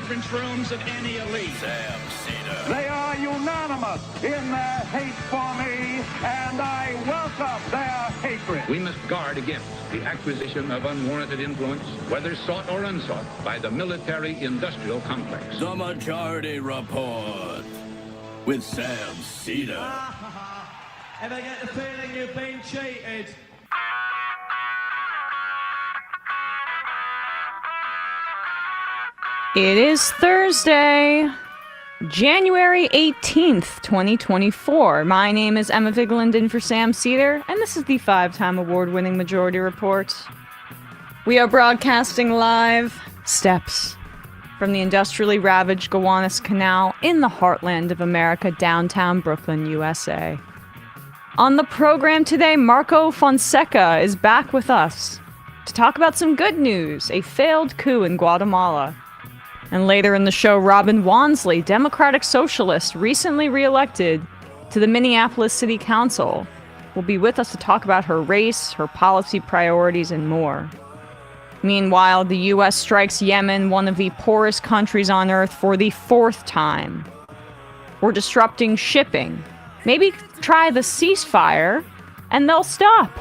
conference rooms of any elite. Sam Seder. They are unanimous in their hate for me, and I welcome their hatred. We must guard against the acquisition of unwarranted influence, whether sought or unsought, by the military-industrial complex. The Majority Report with Sam Seder. Ever get the feeling you've been cheated? It is Thursday, January 18th, 2024. My name is Emma Glendon for Sam Seder, and this is the 5-time award-winning Majority Report. We are broadcasting live steps from the industrially ravaged Gowanus Canal in the heartland of America, downtown Brooklyn, USA. On the program today, Marco Fonseca is back with us to talk about some good news, a failed coup in Guatemala. And later in the show, Robin Wonsley, Democratic Socialist, recently reelected to the Minneapolis City Council, will be with us to talk about her race, her policy priorities, and more. Meanwhile, the U.S. strikes Yemen, one of the poorest countries on Earth, for the 4th time. We're disrupting shipping. Maybe try the ceasefire, and they'll stop.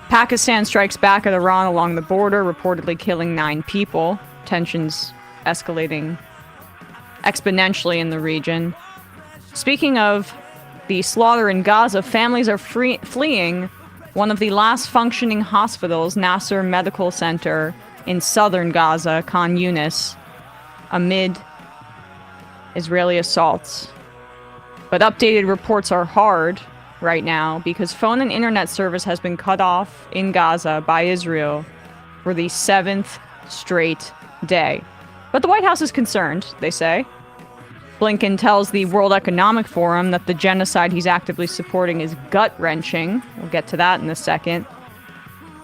Pakistan strikes back at Iran along the border, reportedly killing 9 people. Tensions escalating exponentially in the region. Speaking of the slaughter in Gaza, families are fleeing one of the last functioning hospitals, Nasser Medical Center in southern Gaza, Khan Yunis, amid Israeli assaults. But updated reports are hard right now because phone and internet service has been cut off in Gaza by Israel for the 7th straight day. But the White House is concerned, they say. Blinken tells the World Economic Forum that the genocide he's actively supporting is gut-wrenching. We'll get to that in a second.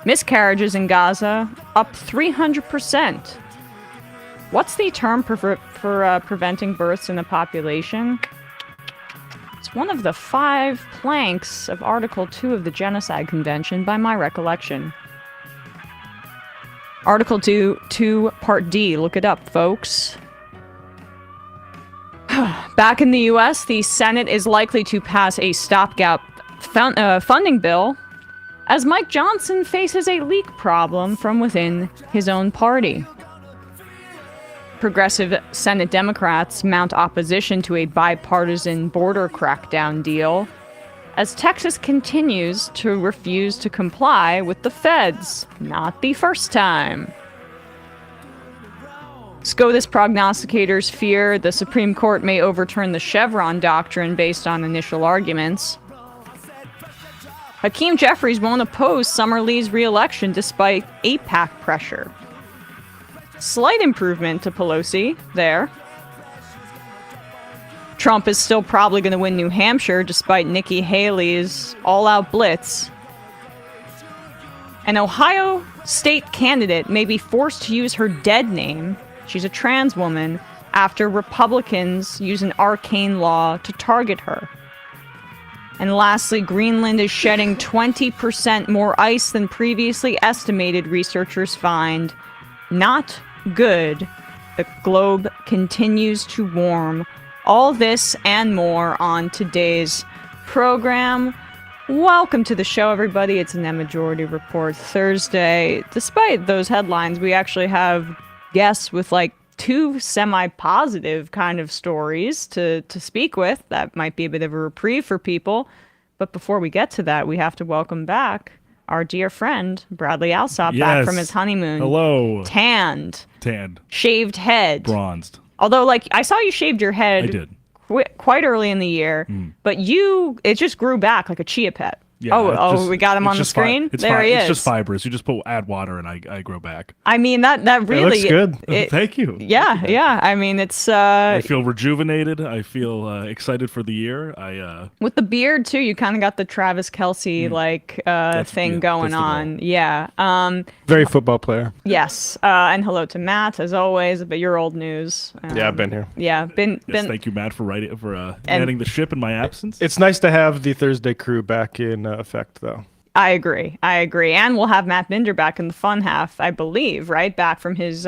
Miscarriages in Gaza up 300%. What's the term for preventing births in the population? It's one of the 5 planks of Article 2 of the Genocide Convention, by my recollection. Article 2, Part D. Look it up, folks. Back in the U.S., the Senate is likely to pass a stopgap funding bill as Mike Johnson faces a leak problem from within his own party. Progressive Senate Democrats mount opposition to a bipartisan border crackdown deal as Texas continues to refuse to comply with the feds. Not the first time. SCOTUS prognosticators fear the Supreme Court may overturn the Chevron doctrine based on initial arguments. Hakeem Jeffries won't oppose Summer Lee's re-election despite AIPAC pressure. Slight improvement to Pelosi there. Trump is still probably going to win New Hampshire despite Nikki Haley's all-out blitz. An Ohio state candidate may be forced to use her dead name, she's a trans woman, after Republicans use an arcane law to target her. And lastly, Greenland is shedding 20% more ice than previously estimated, researchers find. Not good. The globe continues to warm. All this and more on today's program. Welcome to the show, everybody. It's an EmMajority Report Thursday. Despite those headlines, we actually have guests with like 2 semi-positive kind of stories to speak with. That might be a bit of a reprieve for people. But before we get to that, we have to welcome back our dear friend, Bradley Alsop, back from his honeymoon. Hello. Tanned. Shaved head. Bronzed. Although, like, I saw you shaved your head. I did. Quite early in the year. But it just grew back like a chia pet. Yeah, we got him on the screen? There he is. It's just fibrous. You just add water and I grow back. I mean, that really... It looks good. Thank you. Yeah. I mean, it's... I feel rejuvenated. I feel excited for the year. With the beard, too, you kind of got the Travis Kelce, thing going on. Yeah. Very football player. Yes. And hello to Matt, as always, but your old news. Yeah, I've been here. Yeah, been... Thank you, Matt, for manning the ship in my absence. It's nice to have the Thursday crew back in effect, though. I agree. And we'll have Matt Binder back in the fun half, I believe, right? Back from his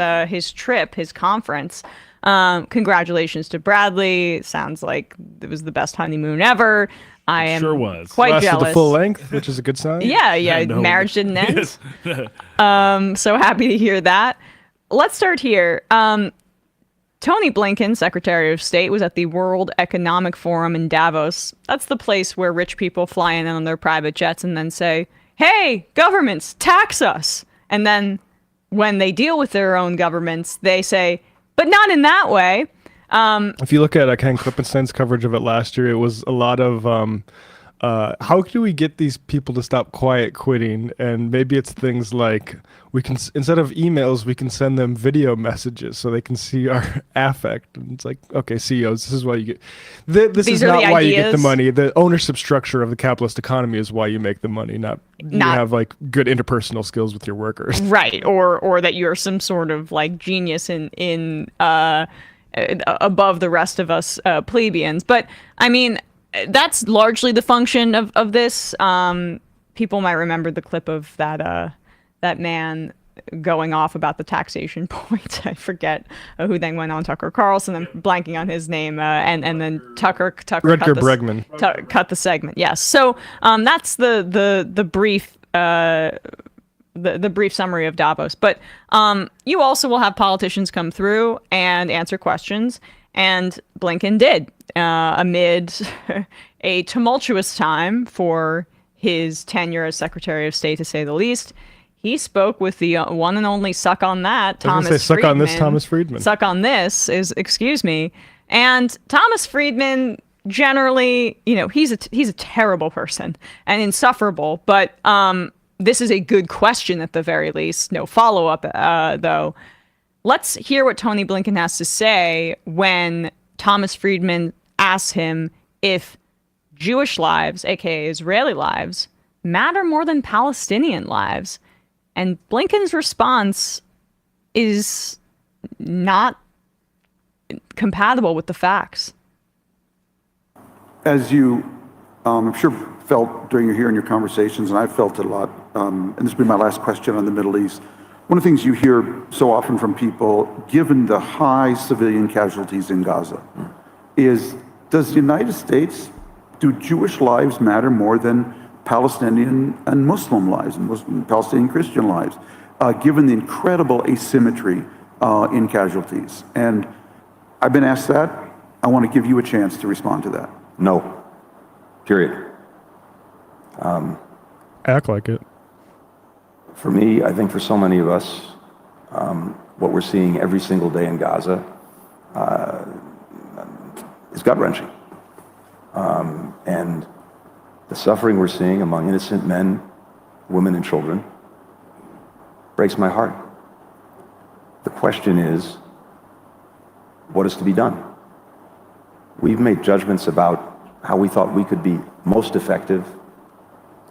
trip, his conference. Congratulations to Bradley. Sounds like it was the best honeymoon ever. I am sure was. quite Lasted jealous. the full length, which is a good sign. Yeah. No. Marriage didn't end. Yes. So happy to hear that. Let's start here. Tony Blinken, Secretary of State, was at the World Economic Forum in Davos. That's the place where rich people fly in on their private jets and then say, hey, governments, tax us. And then when they deal with their own governments, they say, but not in that way. If you look at Ken Klippenstein's coverage of it last year, it was a lot of how do we get these people to stop quiet quitting? And maybe it's things like we can, instead of emails, we can send them video messages so they can see our affect. And it's like, okay, CEOs, this is why you get. This is not why you get the money. The ownership structure of the capitalist economy is why you make the money, not you have like good interpersonal skills with your workers, right? Or that you're some sort of like genius in above the rest of us plebeians. But I mean, that's largely the function of this. People might remember the clip of that man going off about the taxation point. I forget who then went on Tucker Carlson. I'm blanking on his name. And then Tucker Rutger Bregman cut the segment. Yes. So that's the brief. The brief summary of Davos. But you also will have politicians come through and answer questions, and Blinken did amid a tumultuous time for his tenure as Secretary of State, to say the least. He spoke with the one and only suck on that, Thomas Friedman. Suck on this, Thomas Friedman. Suck on this is, excuse me. And Thomas Friedman, generally, he's a terrible person and insufferable, but this is a good question at the very least. No follow-up, though. Let's hear what Tony Blinken has to say when Thomas Friedman asks him if Jewish lives, aka Israeli lives, matter more than Palestinian lives. And Blinken's response is not compatible with the facts. As you, I'm sure, felt during your conversations, and I've felt it a lot, and this will be my last question on the Middle East. One of the things you hear so often from people, given the high civilian casualties in Gaza, is, does the United States, do Jewish lives matter more than Palestinian and Muslim lives, and Palestinian Christian lives, given the incredible asymmetry in casualties? And I've been asked that. I want to give you a chance to respond to that. No. Period. Act like it. For me, I think for so many of us, what we're seeing every single day in Gaza is gut-wrenching. And the suffering we're seeing among innocent men, women, and children breaks my heart. The question is, what is to be done? We've made judgments about how we thought we could be most effective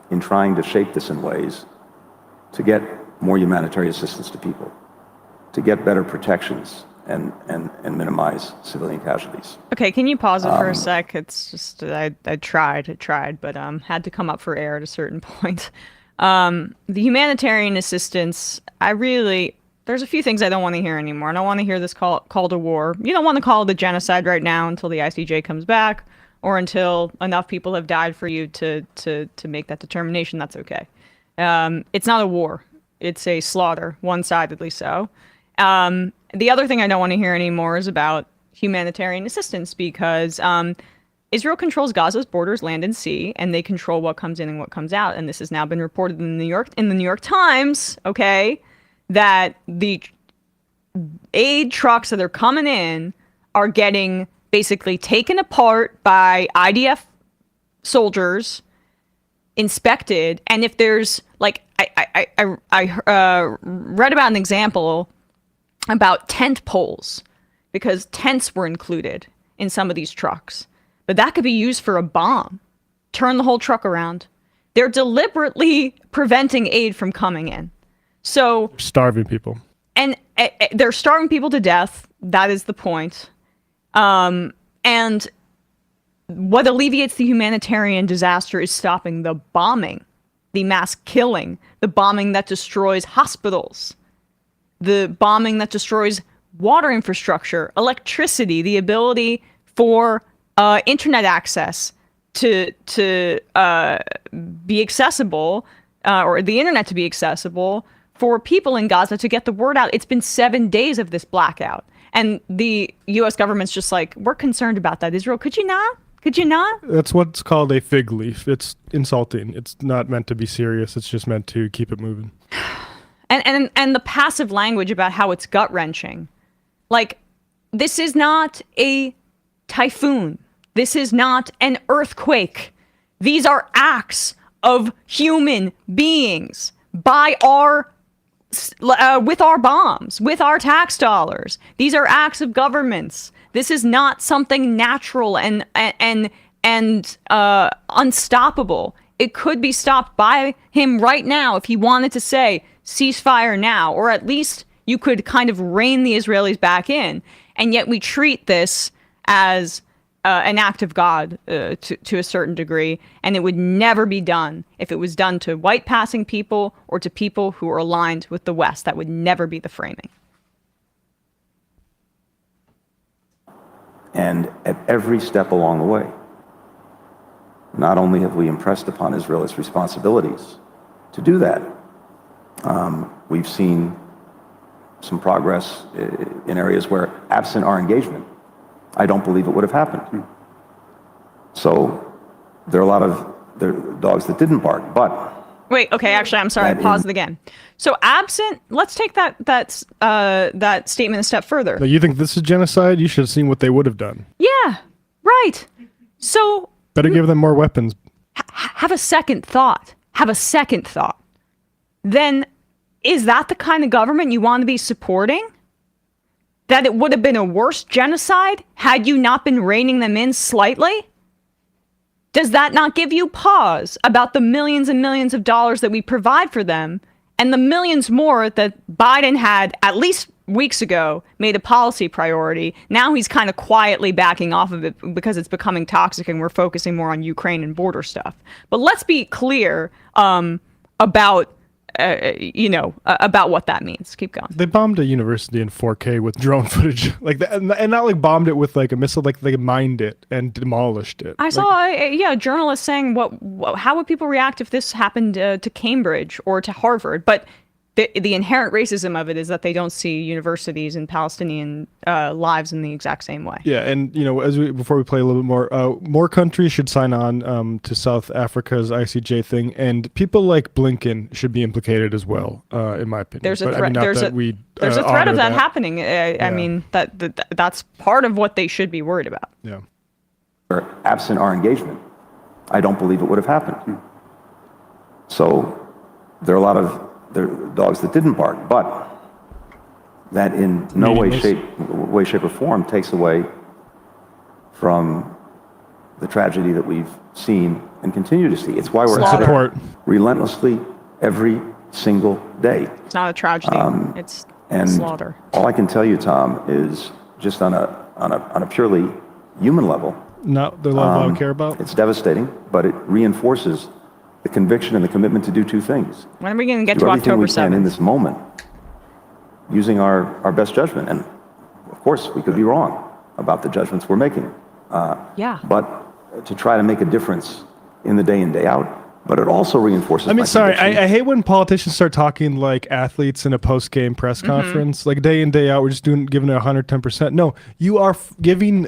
in trying to shape this in ways to get more humanitarian assistance to people, to get better protections and minimize civilian casualties. Okay, can you pause it for a sec? It's just, I tried, but had to come up for air at a certain point. The humanitarian assistance, there's a few things I don't want to hear anymore. I don't want to hear this call to war. You don't want to call it a genocide right now until the ICJ comes back, or until enough people have died for you to make that determination. That's okay. It's not a war. It's a slaughter, one-sidedly so. The other thing I don't want to hear anymore is about humanitarian assistance, because Israel controls Gaza's borders, land and sea, and they control what comes in and what comes out. And this has now been reported in the New York Times, okay, that the aid trucks that are coming in are getting basically taken apart by IDF soldiers, inspected, and if there's like I read about an example about tent poles, because tents were included in some of these trucks, but that could be used for a bomb. Turn the whole truck around. They're deliberately preventing aid from coming in. So starving people, and they're starving people to death. That is the point. And what alleviates the humanitarian disaster is stopping the bombing. the mass killing, the bombing that destroys hospitals, the bombing that destroys water infrastructure, electricity, the ability for internet access to be accessible, or the internet to be accessible for people in Gaza to get the word out. It's been 7 days of this blackout. And the U.S. government's just like, we're concerned about that. Israel, could you not? Could you not? That's what's called a fig leaf. It's insulting. It's not meant to be serious. It's just meant to keep it moving. And the passive language about how it's gut-wrenching. Like, this is not a typhoon. This is not an earthquake. These are acts of human beings by our with our bombs, with our tax dollars. These are acts of governments. This is not something natural and unstoppable. It could be stopped by him right now if he wanted to say ceasefire now, or at least you could kind of rein the Israelis back in. And yet we treat this as an act of God to a certain degree, and it would never be done if it was done to white passing people or to people who are aligned with the West. That would never be the framing. And at every step along the way, not only have we impressed upon Israel its responsibilities to do that, we've seen some progress in areas where, absent our engagement, I don't believe it would have happened. So there are a lot of dogs that didn't bark, but... Wait, okay, actually, I'm sorry, I paused it again. So absent, let's take that statement a step further. Now, you think this is genocide? You should have seen what they would have done. Yeah, right. So... Better give them more weapons. Have a second thought. Have a second thought. Then, is that the kind of government you want to be supporting? That it would have been a worse genocide had you not been reining them in slightly? Does that not give you pause about the millions and millions of dollars that we provide for them and the millions more that Biden had at least weeks ago made a policy priority? Now he's kind of quietly backing off of it because it's becoming toxic and we're focusing more on Ukraine and border stuff. But let's be clear about what that means. Keep going. They bombed a university in 4K with drone footage, like that, and not like bombed it with like a missile, like they mined it and demolished it. I saw a journalist saying, how would people react if this happened to Cambridge or to Harvard? But the inherent racism of it is that they don't see universities and Palestinian lives in the exact same way. Yeah, and before we play a little bit more countries should sign on to South Africa's ICJ thing, and people like Blinken should be implicated as well, in my opinion. There's a threat. There's a threat of that happening. I mean, that's part of what they should be worried about. Yeah. Absent our engagement, I don't believe it would have happened. So there are a lot of dogs that didn't bark, but that in no way, shape, or form takes away from the tragedy that we've seen and continue to see. It's why we're at it relentlessly every single day. It's not a tragedy. It's slaughter. All I can tell you, Tom, is just on a purely human level. Not the level I care about. It's devastating, but it reinforces the conviction and the commitment to do two things. When are we going to get to October 7th? In this moment, using our best judgment. And of course, we could be wrong about the judgments we're making. But to try to make a difference in the day in, day out. But it also reinforces. I hate when politicians start talking like athletes in a post-game press conference, like day in, day out, we're just giving it 110%. No, you are giving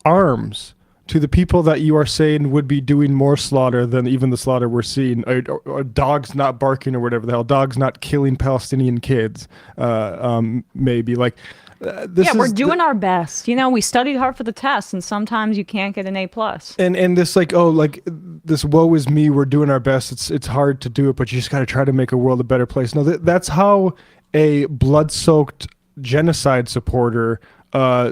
arms to the people that you are saying would be doing more slaughter than even the slaughter we're seeing, or dogs not barking or whatever the hell, dogs not killing Palestinian kids, maybe. Like, we're doing our best. We studied hard for the test, and sometimes you can't get an A+. And this this woe is me, we're doing our best. It's hard to do it, but you just got to try to make a world a better place. No, that's how a blood-soaked genocide supporter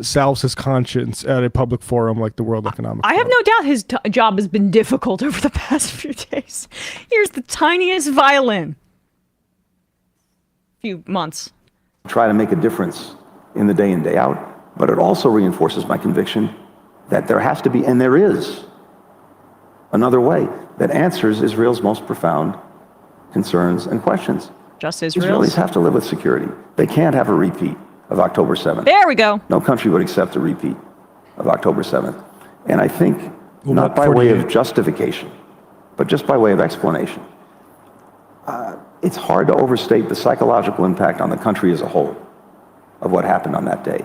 salves his conscience at a public forum like the World Economic Forum. I have no doubt his job has been difficult over the past few days. Here's the tiniest violin. Few months. Try to make a difference in the day in, day out, but it also reinforces my conviction that there has to be, and there is, another way that answers Israel's most profound concerns and questions. Just Israel. Israelis have to live with security. They can't have a repeat of October 7th. There we go. No country would accept a repeat of October 7th. And I think, Well, not by way of 48. justification, but just by way of explanation, it's hard to overstate the psychological impact on the country as a whole of what happened on that day.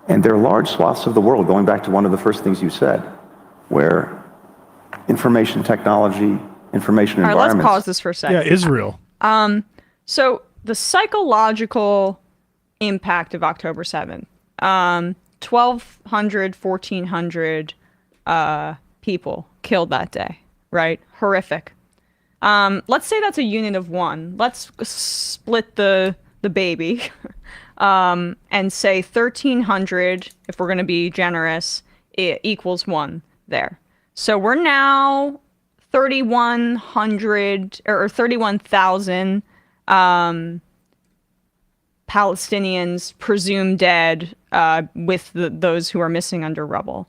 And there are large swaths of the world, going back to one of the first things you said, where information technology, information All right, environments... let's pause this for a second. Yeah, Israel. So the psychological impact of October 7th, 1,200, 1,400 people killed that day, right? Horrific. Let's say that's a unit of one. Let's split the baby and say 1,300, if we're going to be generous, equals 1 there. So we're now 3,100 or 31,000 Palestinians presumed dead with those who are missing under rubble.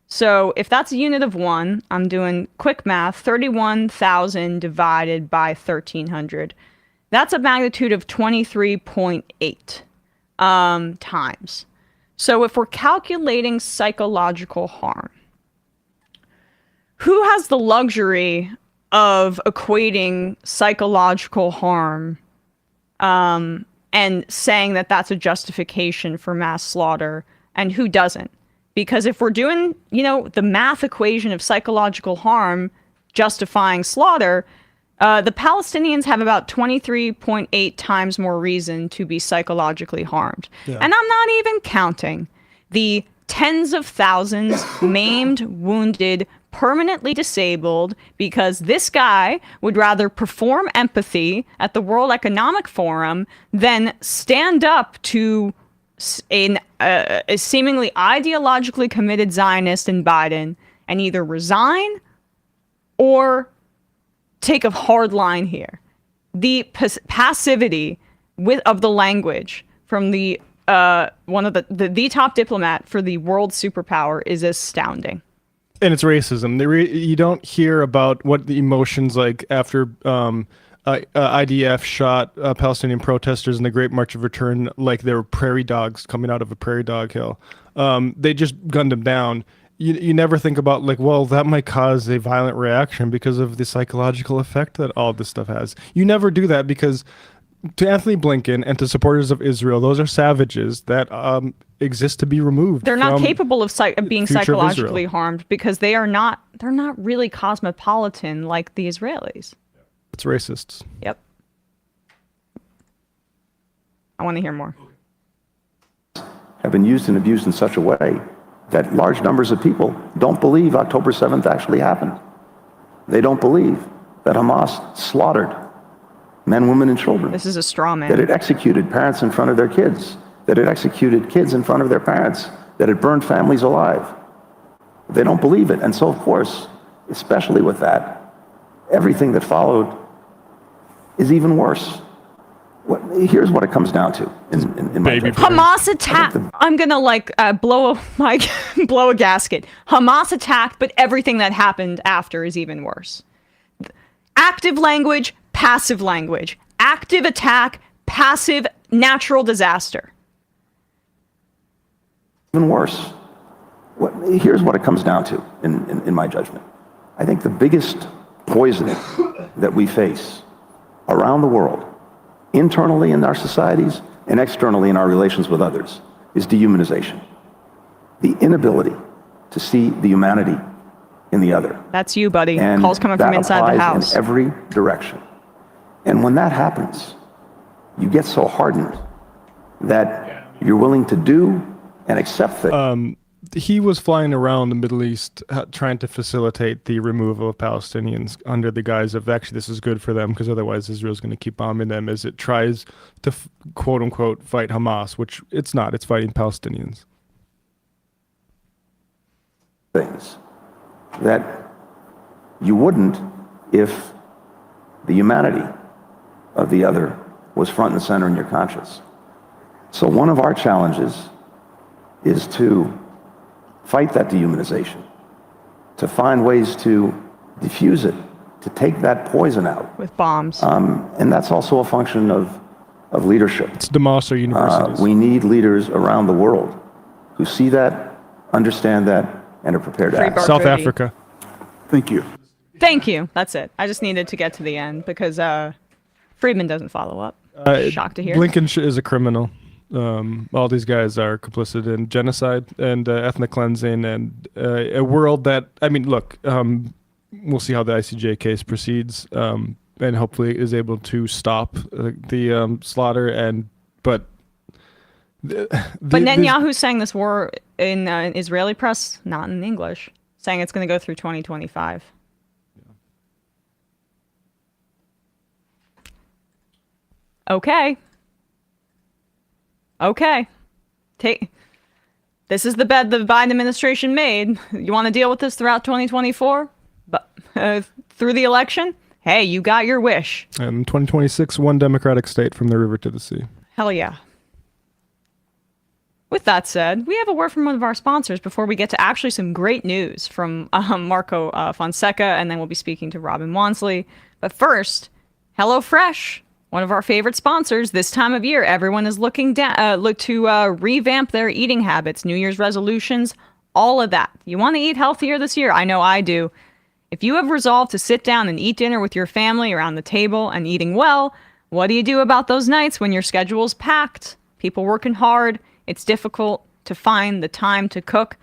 So if that's a unit of 1, I'm doing quick math, 31,000 divided by 1,300. That's a magnitude of 23.8 times. So if we're calculating psychological harm, who has the luxury of equating psychological harm and saying that that's a justification for mass slaughter, and who doesn't? Because if we're doing, the math equation of psychological harm justifying slaughter, the Palestinians have about 23.8 times more reason to be psychologically harmed. Yeah. And I'm not even counting the tens of thousands maimed, wounded, permanently disabled, because this guy would rather perform empathy at the World Economic Forum than stand up to a seemingly ideologically committed Zionist in Biden and either resign or take a hard line here. The passivity of the language from the one of the top diplomat for the world superpower is astounding. And it's racism. You don't hear about what the emotions like after IDF shot Palestinian protesters in the Great March of Return like they were prairie dogs coming out of a prairie dog hill. They just gunned them down. You never think about that might cause a violent reaction because of the psychological effect that all this stuff has. You never do that because to Anthony Blinken and to supporters of Israel, those are savages that exist to be removed. They're not capable of being psychologically of harmed because they're not really cosmopolitan like the Israelis. It's racists. Yep. I want to hear more. Have been used and abused in such a way that large numbers of people don't believe October 7th actually happened. They don't believe that Hamas slaughtered men, women, and children. This is a straw man. That it executed parents in front of their kids. That it executed kids in front of their parents. That it burned families alive. They don't believe it. And so, of course, especially with that, everything that followed is even worse. Here's what it comes down to in my judgment. Hamas attacked. I'm gonna blow a gasket. Hamas attacked, but everything that happened after is even worse. Active language, passive language. Active attack, passive natural disaster. Even worse. Here's what it comes down to in my judgment. I think the biggest poison that we face around the world, internally in our societies and externally in our relations with others, is dehumanization. The inability to see the humanity in the other. That's you, buddy. And calls coming from inside the house. In every direction. And when that happens, you get so hardened that you're willing to do and accept things. He was flying around the Middle East trying to facilitate the removal of Palestinians under the guise of actually this is good for them because otherwise Israel's going to keep bombing them as it tries to quote unquote fight Hamas, which it's not. It's fighting Palestinians. Things that you wouldn't if the humanity of the other was front and center in your conscience. So one of our challenges is to fight that dehumanization, to find ways to diffuse it, to take that poison out. With bombs. And that's also a function of leadership. It's demolish our universities. We need leaders around the world who see that, understand that, and are prepared to act. South Africa. Thank you. Thank you. That's it. I just needed to get to the end because Friedman doesn't follow up. Shocked to hear. Blinken is a criminal. All these guys are complicit in genocide and ethnic cleansing and a world that, I mean, look, we'll see how the ICJ case proceeds and hopefully is able to stop the slaughter. But Netanyahu's saying this war in Israeli press, not in English, saying it's going to go through 2025. Okay. This is the bed the Biden administration made. You want to deal with this throughout 2024? But through the election? Hey, you got your wish. And 2026, one democratic state from the river to the sea. Hell yeah. With that said, we have a word from one of our sponsors before we get to actually some great news from Marco Fonseca, and then we'll be speaking to Robin Wonsley. But first, HelloFresh, one of our favorite sponsors. This time of year, everyone is looking to revamp their eating habits, New Year's resolutions, all of that. You want to eat healthier this year? I know I do. If you have resolved to sit down and eat dinner with your family around the table and eating well, what do you do about those nights when your schedule's packed? People working hard. It's difficult to find the time to cook,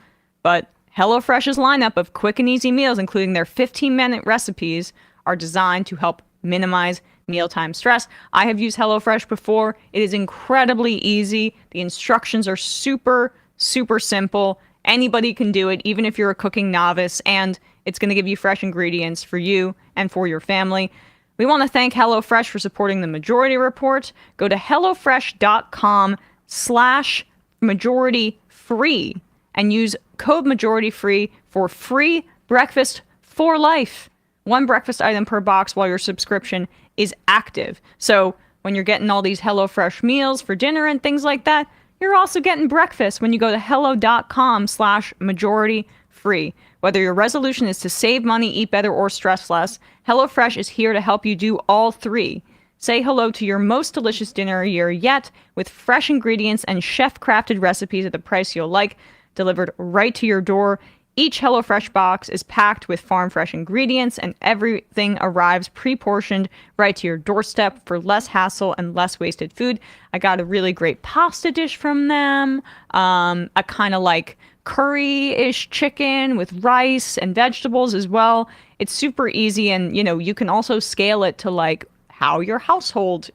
but HelloFresh's lineup of quick and easy meals, including their 15-minute recipes, are designed to help minimize mealtime stress. I have used HelloFresh before. It is incredibly easy. The instructions are super, super simple. Anybody can do it, even if you're a cooking novice, and it's going to give you fresh ingredients for you and for your family. We want to thank HelloFresh for supporting the Majority Report. Go to HelloFresh.com/majority-free and use code majority-free for free breakfast for life. One breakfast item per box while your subscription is active. So when you're getting all these HelloFresh meals for dinner and things like that, you're also getting breakfast when you go to hello.com/majority-free. Whether your resolution is to save money, eat better, or stress less, HelloFresh is here to help you do all three. Say hello to your most delicious dinner year yet with fresh ingredients and chef-crafted recipes at the price you'll like, delivered right to your door. Each HelloFresh box is packed with farm-fresh ingredients, and everything arrives pre-portioned right to your doorstep for less hassle and less wasted food. I got a really great pasta dish from them, a kind of like curry-ish chicken with rice and vegetables as well. It's super easy, and you can also scale it to like how your household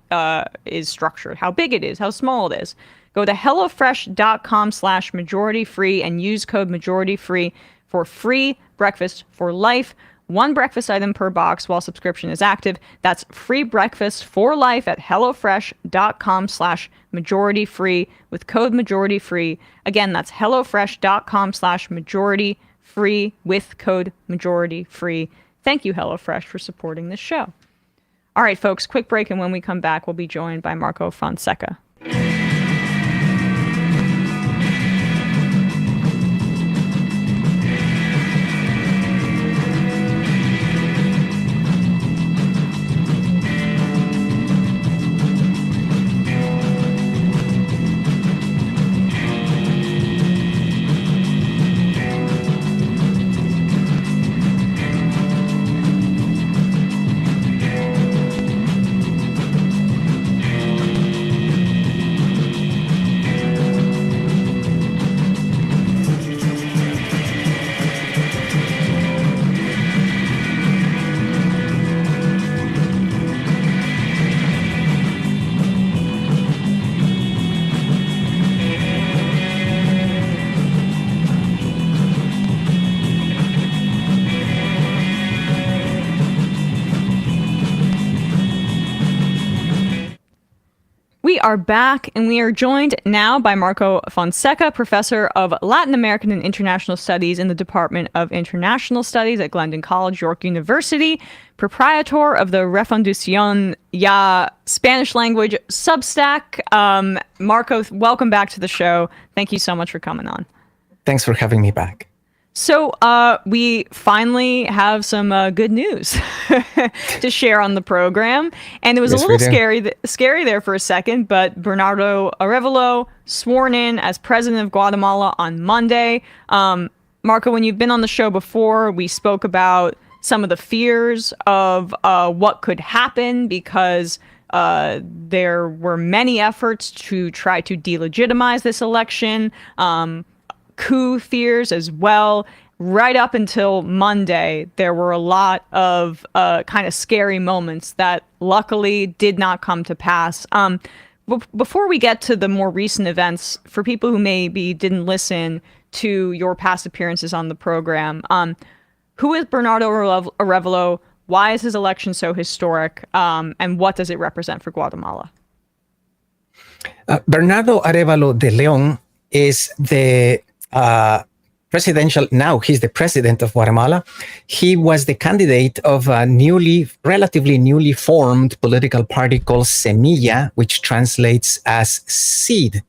is structured, how big it is, how small it is. Go to HelloFresh.com/majority-free and use code majority-free for free breakfast for life. One breakfast item per box while subscription is active. That's free breakfast for life at HelloFresh.com/majority-free with code majority-free. Again, that's HelloFresh.com/majority-free with code majority-free. Thank you, HelloFresh, for supporting this show. All right, folks, quick break, and when we come back, we'll be joined by Marco Fonseca. We are back, and we are joined now by Marco Fonseca, professor of Latin American and International Studies in the Department of International Studies at Glendon College, York University, proprietor of the Refundación Ya Spanish language Substack. Marco, welcome back to the show. Thank you so much for coming on. Thanks for having me back. So we finally have some good news to share on the program, and it was a little scary there for a second. But Bernardo Arévalo sworn in as president of Guatemala on Monday. Marco, when you've been on the show before, we spoke about some of the fears of what could happen because there were many efforts to try to delegitimize this election. Coup fears as well. Right up until Monday, there were a lot of kind of scary moments that luckily did not come to pass. Before we get to the more recent events, for people who maybe didn't listen to your past appearances on the program, who is Bernardo Arévalo? Why is his election so historic? And what does it represent for Guatemala? Bernardo Arévalo de León is the he's the president of Guatemala. He was the candidate of a relatively newly formed political party called Semilla, which translates as seed.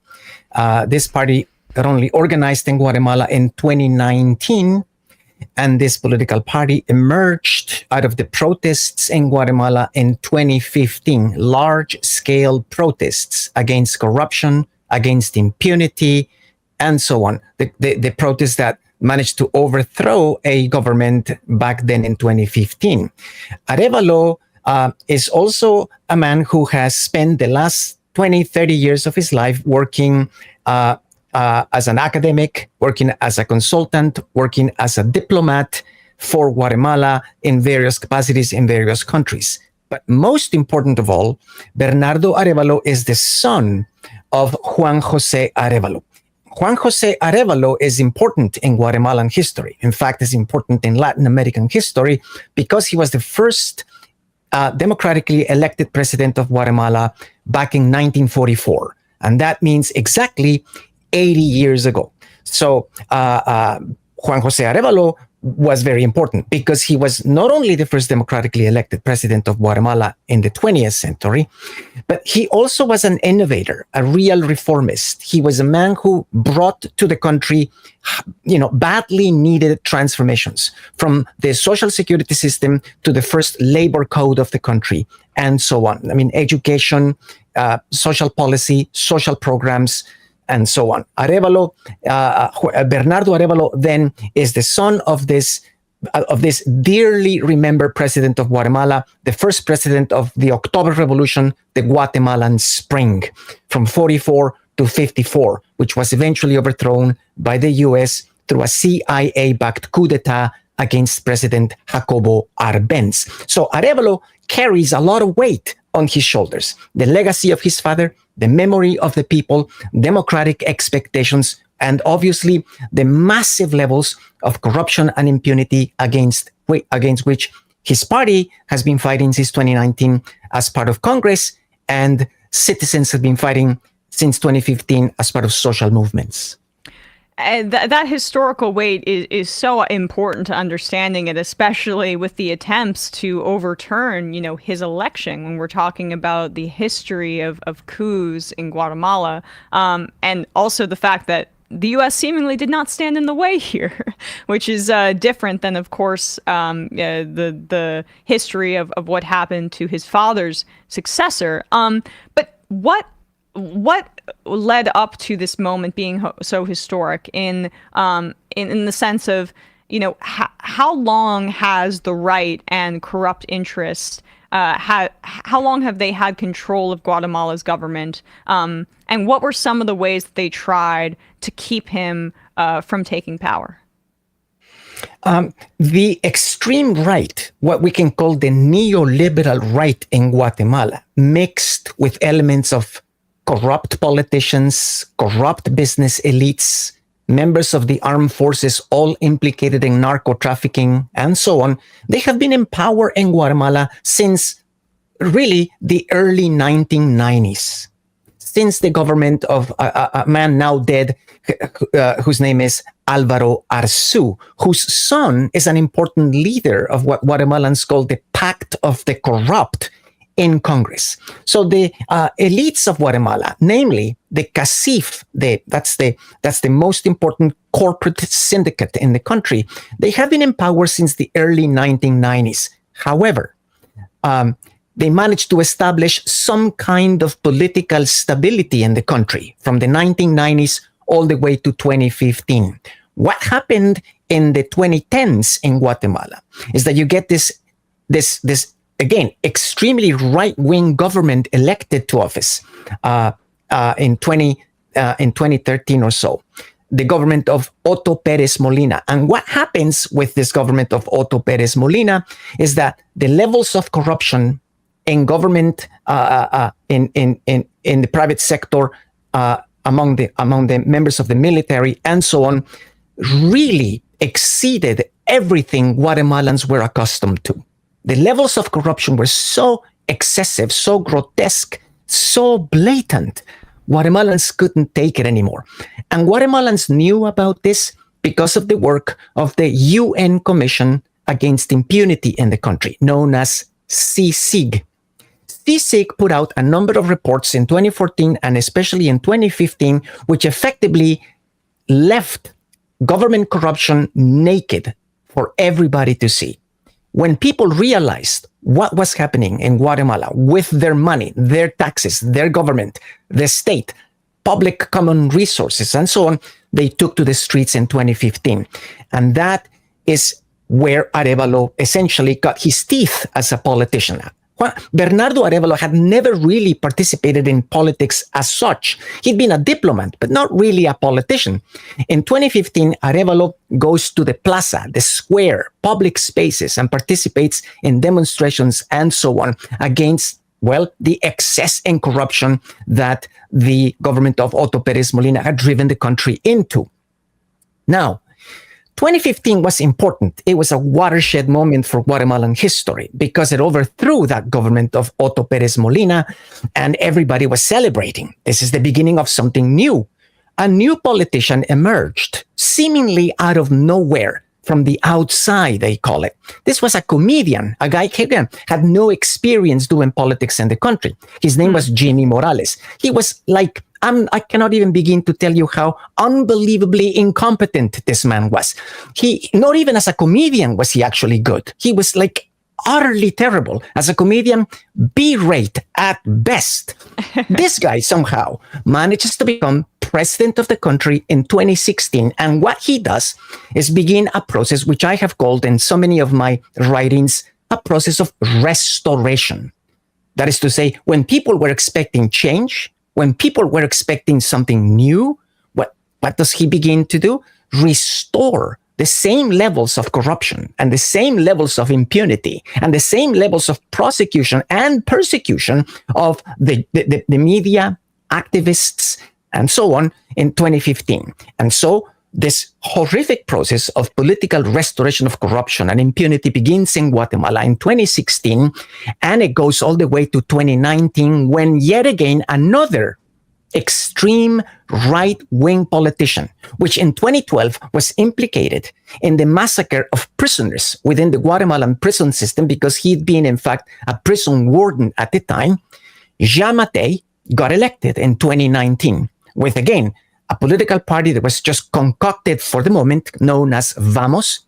This party got only organized in Guatemala in 2019, and this political party emerged out of the protests in Guatemala in 2015, large-scale protests against corruption, against impunity, and so on. The protests that managed to overthrow a government back then in 2015. Arévalo is also a man who has spent the last 20, 30 years of his life working as an academic, working as a consultant, working as a diplomat for Guatemala in various capacities in various countries. But most important of all, Bernardo Arévalo is the son of Juan José Arévalo. Juan José Arévalo is important in Guatemalan history. In fact, is important in Latin American history because he was the first democratically elected president of Guatemala back in 1944. And that means exactly 80 years ago. So Juan José Arévalo was very important because he was not only the first democratically elected president of Guatemala in the 20th century, but he also was an innovator, a real reformist. He was a man who brought to the country, badly needed transformations from the social security system to the first labor code of the country and so on. I mean, education, social policy, social programs, and so on. Bernardo Arévalo then is the son of this dearly remembered president of Guatemala, the first president of the October Revolution, the Guatemalan Spring, from 44 to 54, which was eventually overthrown by the U.S. through a CIA-backed coup d'etat against President Jacobo Arbenz. So Arévalo carries a lot of weight on his shoulders. The legacy of his father, the memory of the people, democratic expectations, and obviously the massive levels of corruption and impunity against which his party has been fighting since 2019 as part of Congress, and citizens have been fighting since 2015 as part of social movements. And that historical weight is so important to understanding it, especially with the attempts to overturn, his election when we're talking about the history of coups in Guatemala, and also the fact that the U.S. seemingly did not stand in the way here, which is different than, of course, the history of what happened to his father's successor. But what led up to this moment being so historic in the sense of, how long has the right and corrupt interests how long have they had control of Guatemala's government? And what were some of the ways that they tried to keep him from taking power? The extreme right, what we can call the neoliberal right in Guatemala, mixed with elements of corrupt politicians, corrupt business elites, members of the armed forces, all implicated in narco trafficking, and so on. They have been in power in Guatemala since really the early 1990s, since the government of a man now dead, whose name is Álvaro Arzu, whose son is an important leader of what Guatemalans call the Pact of the Corrupt, in Congress. So the elites of Guatemala, namely the CACIF, that's the most important corporate syndicate in the country, they have been in power since the early 1990s. However, they managed to establish some kind of political stability in the country from the 1990s all the way to 2015. What happened in the 2010s in Guatemala is that you get this again, extremely right-wing government elected to office in 2013 or so, the government of Otto Pérez Molina. And what happens with this government of Otto Pérez Molina is that the levels of corruption in government, in the private sector, among the members of the military and so on, really exceeded everything Guatemalans were accustomed to. The levels of corruption were so excessive, so grotesque, so blatant, Guatemalans couldn't take it anymore. And Guatemalans knew about this because of the work of the UN Commission Against Impunity in the country, known as CICIG. CICIG put out a number of reports in 2014 and especially in 2015, which effectively left government corruption naked for everybody to see. When people realized what was happening in Guatemala with their money, their taxes, their government, the state, public common resources, and so on, they took to the streets in 2015. And that is where Arévalo essentially got his teeth as a politician. Bernardo Arévalo had never really participated in politics as such. He'd been a diplomat, but not really a politician. In 2015, Arévalo goes to the plaza, the square, public spaces, and participates in demonstrations and so on against, well, the excess and corruption that the government of Otto Pérez Molina had driven the country into. Now, 2015 was important. It was a watershed moment for Guatemalan history because it overthrew that government of Otto Pérez Molina and everybody was celebrating. This is the beginning of something new. A new politician emerged, seemingly out of nowhere, from the outside, they call it. This was a comedian, a guy who again had no experience doing politics in the country. His name was Jimmy Morales. He was like, I cannot even begin to tell you how unbelievably incompetent this man was. He, not even as a comedian was he actually good. He was like utterly terrible. As a comedian, B-rate at best. This guy somehow manages to become president of the country in 2016. And what he does is begin a process which I have called in so many of my writings, a process of restoration. That is to say, when people were expecting change, when people were expecting something new, what does he begin to do? Restore the same levels of corruption and the same levels of impunity and the same levels of prosecution and persecution of the media, activists, and so on in 2015. And so this horrific process of political restoration of corruption and impunity begins in Guatemala in 2016, and it goes all the way to 2019 when yet again another extreme right-wing politician, which in 2012 was implicated in the massacre of prisoners within the Guatemalan prison system because he'd been, in fact, a prison warden at the time, Giammattei got elected in 2019 with, again, a political party that was just concocted for the moment, known as Vamos.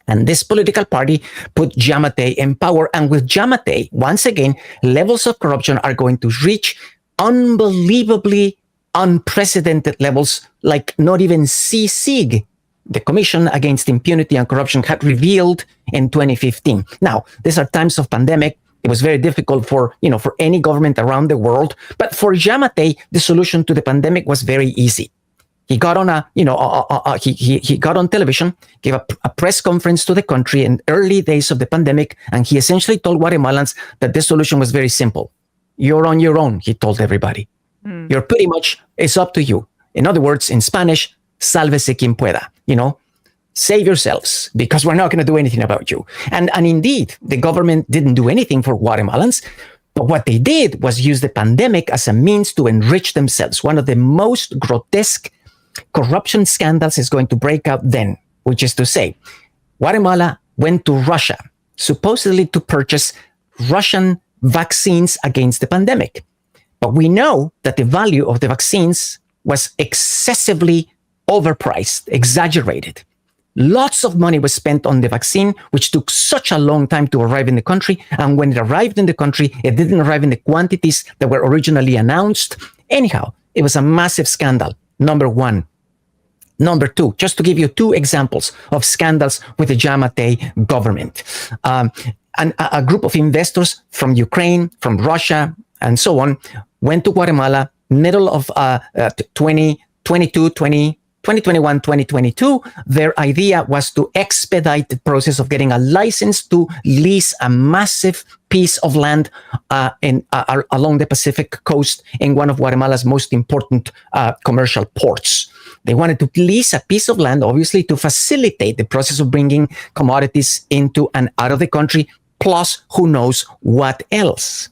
And this political party put Giammattei in power. And with Giammattei, once again, levels of corruption are going to reach unbelievably unprecedented levels, like not even CICIG, the Commission Against Impunity and Corruption, had revealed in 2015. Now, these are times of pandemic. It was very difficult for any government around the world. But for Giammattei, the solution to the pandemic was very easy. He got on he got on television, gave a press conference to the country in early days of the pandemic, and he essentially told Guatemalans that the solution was very simple. You're on your own, he told everybody. You're pretty much, it's up to you. In other words, in Spanish, sálvese quien pueda, save yourselves, because we're not going to do anything about you. And indeed, the government didn't do anything for Guatemalans, but what they did was use the pandemic as a means to enrich themselves. One of the most grotesque corruption scandals is going to break out then, which is to say, Guatemala went to Russia, supposedly to purchase Russian vaccines against the pandemic. But we know that the value of the vaccines was excessively overpriced, exaggerated. Lots of money was spent on the vaccine, which took such a long time to arrive in the country. And when it arrived in the country, it didn't arrive in the quantities that were originally announced. Anyhow, it was a massive scandal, number one. Number two, just to give you two examples of scandals with the Giammattei government. A group of investors from Ukraine, from Russia, and so on, went to Guatemala, middle of 2021, 2022, their idea was to expedite the process of getting a license to lease a massive piece of land along the Pacific coast in one of Guatemala's most important commercial ports. They wanted to lease a piece of land, obviously, to facilitate the process of bringing commodities into and out of the country, plus who knows what else.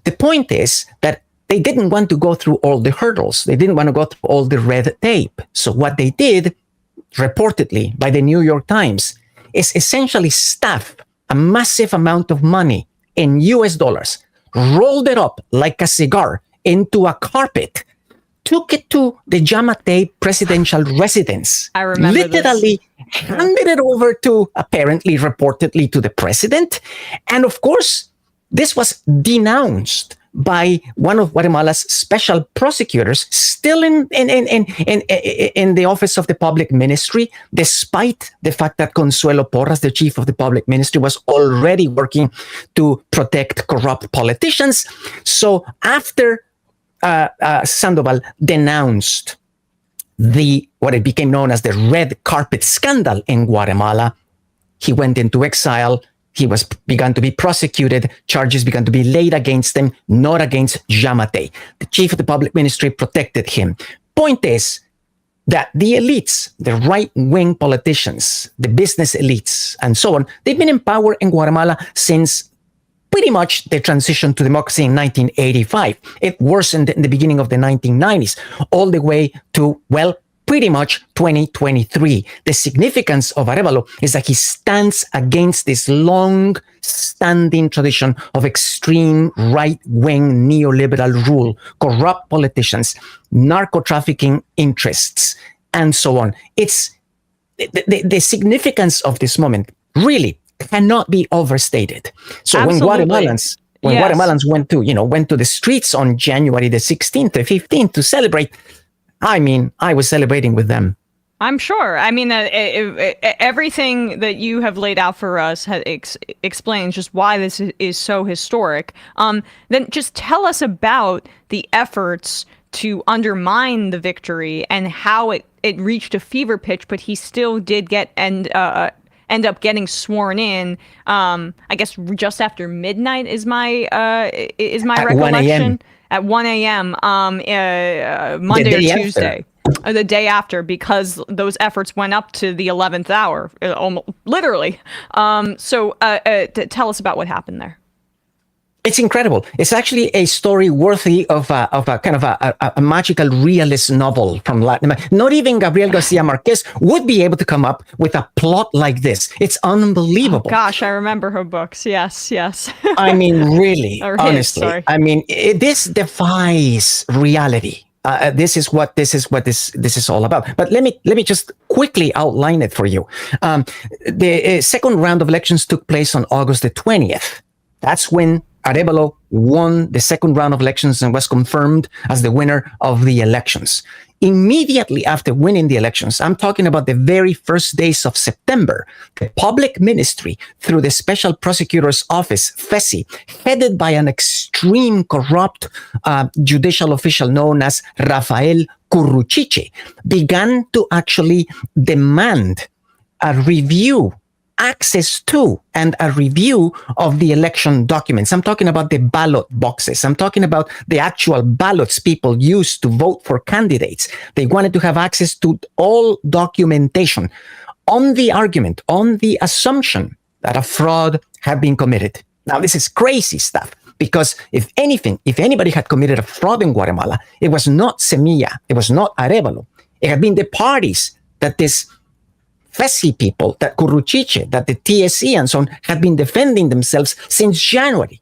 The point is that they didn't want to go through all the hurdles. They didn't want to go through all the red tape. So what they did, reportedly by the New York Times, is essentially stuff a massive amount of money in US dollars, rolled it up like a cigar into a carpet, took it to the Giammattei presidential residence. I remember literally this. Handed it over to, apparently, reportedly, to the president. And of course, this was denounced by one of Guatemala's special prosecutors, still in the office of the public ministry, despite the fact that Consuelo Porras, the chief of the public ministry, was already working to protect corrupt politicians. So after Sandoval denounced what it became known as the red carpet scandal in Guatemala, he went into exile. He began to be prosecuted. Charges began to be laid against him, not against Giammattei. The chief of the public ministry protected him. Point is that the elites, the right-wing politicians, the business elites, and so on, they've been in power in Guatemala since pretty much the transition to democracy in 1985. It worsened in the beginning of the 1990s, all the way to, well, pretty much 2023. The significance of Arévalo is that he stands against this long-standing tradition of extreme right-wing neoliberal rule, corrupt politicians, narco-trafficking interests, and so on. It's the significance of this moment really cannot be overstated. So Absolutely. when Guatemalans went to the streets on January the 16th, the 15th to celebrate, I mean, I was celebrating with them. I'm sure. I mean, everything that you have laid out for us explains just why this is so historic. Then just tell us about the efforts to undermine the victory and how it reached a fever pitch, but he still did end up getting sworn in. I guess just after midnight is my recollection. At 1 a.m. Monday or Tuesday, or the day after, because those efforts went up to the 11th hour, almost, literally. So tell us about what happened there. It's incredible. It's actually a story worthy of a kind of a magical realist novel from Latin America. Not even Gabriel Garcia Marquez would be able to come up with a plot like this. It's unbelievable. Oh, gosh, I remember her books. Yes. I mean, really, honestly. I mean, this defies reality. This is what this is all about. But let me just quickly outline it for you. The second round of elections took place on August the 20th. That's when Arévalo won the second round of elections and was confirmed as the winner of the elections. Immediately after winning the elections, I'm talking about the very first days of September, the public ministry, through the special prosecutor's office, FESI, headed by an extreme corrupt judicial official known as Rafael Curruchiche, began to actually demand a review, access to, and a review of the election documents. I'm talking about the ballot boxes. I'm talking about the actual ballots people used to vote for candidates. They wanted to have access to all documentation on the argument, on the assumption that a fraud had been committed. Now, this is crazy stuff, because if anybody had committed a fraud in Guatemala, it was not Semilla, it was not Arévalo. It had been the parties that this FESI people, that Curruchiche, that the TSE and so on, had been defending themselves since January.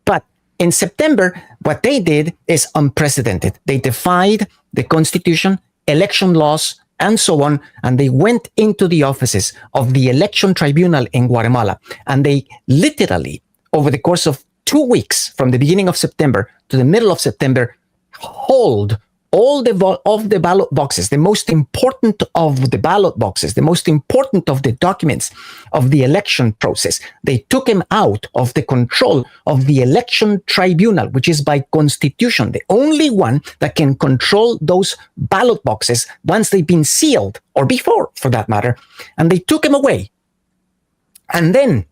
But In September, what they did is unprecedented. They defied the Constitution, election laws, and so on, and they went into the offices of the election tribunal in Guatemala, and they literally, over the course of 2 weeks, from the beginning of September to the middle of September, hauled all of the ballot boxes, the most important of the ballot boxes, the most important of the documents of the election process. They took them out of the control of the election tribunal, which is by constitution the only one that can control those ballot boxes once they've been sealed, or before for that matter. And they took them away. And then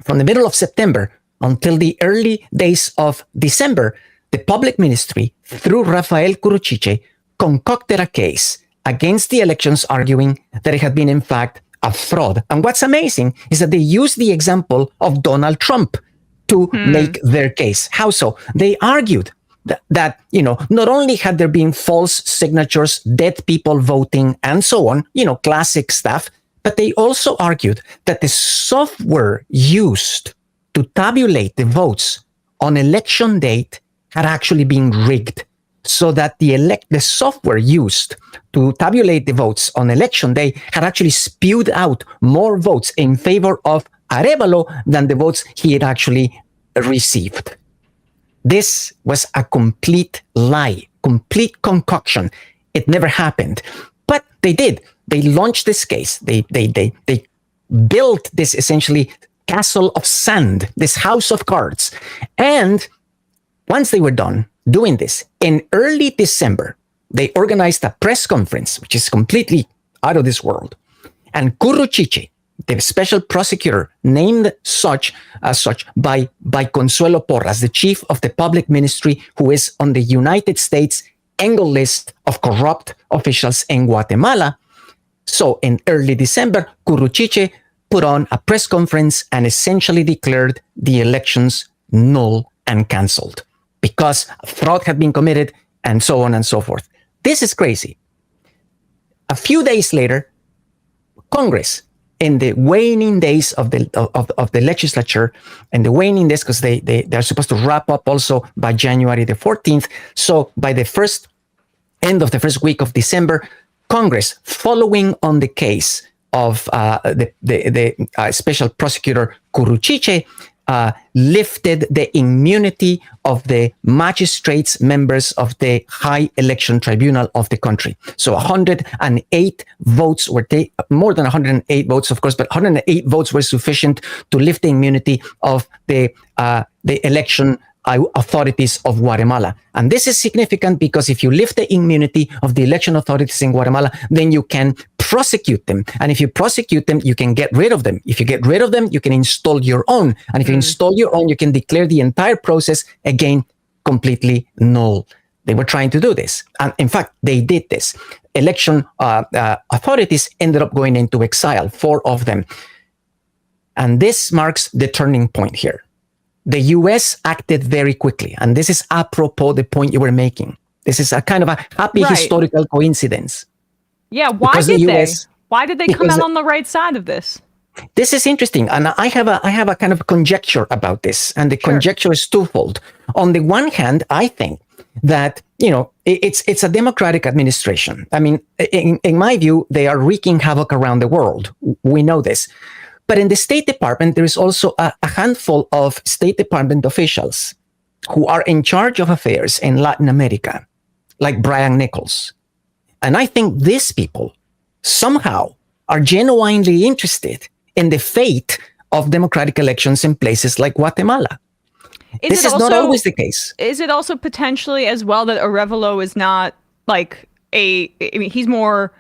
from the middle of September until the early days of December, the public ministry, through Rafael Curuchiche, concocted a case against the elections, arguing that it had been, in fact, a fraud. And what's amazing is that they used the example of Donald Trump to make their case. How so? They argued that, not only had there been false signatures, dead people voting, and so on, classic stuff, but they also argued that the software used to tabulate the votes on election date had actually been rigged, so that the software used to tabulate the votes on election day had actually spewed out more votes in favor of Arévalo than the votes he had actually received. This was a complete lie, complete concoction. It never happened. But they did. They launched this case. They built this essentially castle of sand, this house of cards. And once they were done doing this, in early December, they organized a press conference, which is completely out of this world. And Curuchiche, the special prosecutor named as such by Consuelo Porras, the chief of the public ministry, who is on the United States Engel list of corrupt officials in Guatemala. So in early December, Curuchiche put on a press conference and essentially declared the elections null and canceled, because fraud had been committed, and so on and so forth. This is crazy. A few days later, Congress, in the waning days of the legislature, and the waning days because they're supposed to wrap up also by January the 14th. So by the end of the first week of December, Congress, following on the case of the special prosecutor Curuchiche, lifted the immunity of the magistrates, members of the High Election Tribunal of the country. So 108 votes were more than 108 votes, of course, but 108 votes were sufficient to lift the immunity of the election authorities of Guatemala. And this is significant because if you lift the immunity of the election authorities in Guatemala, then you can prosecute them. And if you prosecute them, you can get rid of them. If you get rid of them, you can install your own. And if you install your own, you can declare the entire process, again, completely null. They were trying to do this. And in fact, they did this. Election authorities ended up going into exile, 4 of them. And this marks the turning point here. The US acted very quickly. And this is apropos the point you were making. This is a kind of a happy historical coincidence. Yeah, why did they come out on the right side of this? This is interesting, and I have a kind of conjecture about this, and the conjecture is twofold. On the one hand, I think that it's a democratic administration. I mean, in my view, they are wreaking havoc around the world. We know this. But in the State Department, there is also a handful of State Department officials who are in charge of affairs in Latin America, like Brian Nichols. And I think these people somehow are genuinely interested in the fate of democratic elections in places like Guatemala. This is not always the case. Is it also potentially as well that Arévalo is not he's more